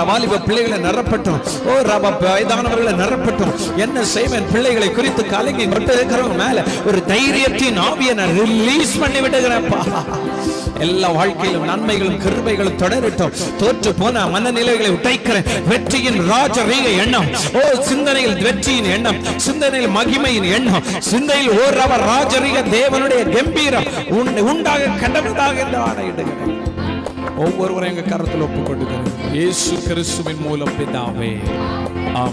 வாலிப பிள்ளைகளை நிரப்பட்டும், ஓ ரபா வயதானவர்களை நிரப்பட்டும். என்ன செய்வேன் பிள்ளைகளை குறித்து கலங்கி கொண்டு இருக்கிறவங்க மேல ஒரு தைரியத்தின் ஆவியை நான் ரிலீஸ் பண்ணி விடுகிறேன்ப்பா. எல்லா வாழ்க்கையிலும் நன்மைகளும் கிருபைகளும் தொடரட்டும். தோற்று போன மனநிலைகளை உடைக்கிறேன். வெற்றியின் ராஜரீக எண்ணம், ஓ சிந்தனையில் வெற்றியின் எண்ணம், சிந்தனையில் மகிமையின் எண்ணம், சிந்தையில் ஓ ரவ ராஜரீக தேவனுடைய கம்பீரம் உண்டாக கடவுளாக என்று ஆணையிடுகிறேன். ஒவ்வொருவரும் எங்க கரத்தில் ஒப்புக்கொண்டுகிறேன். இயேசு கிறிஸ்துவின் மூலம் பிதாவே, ஆமென்.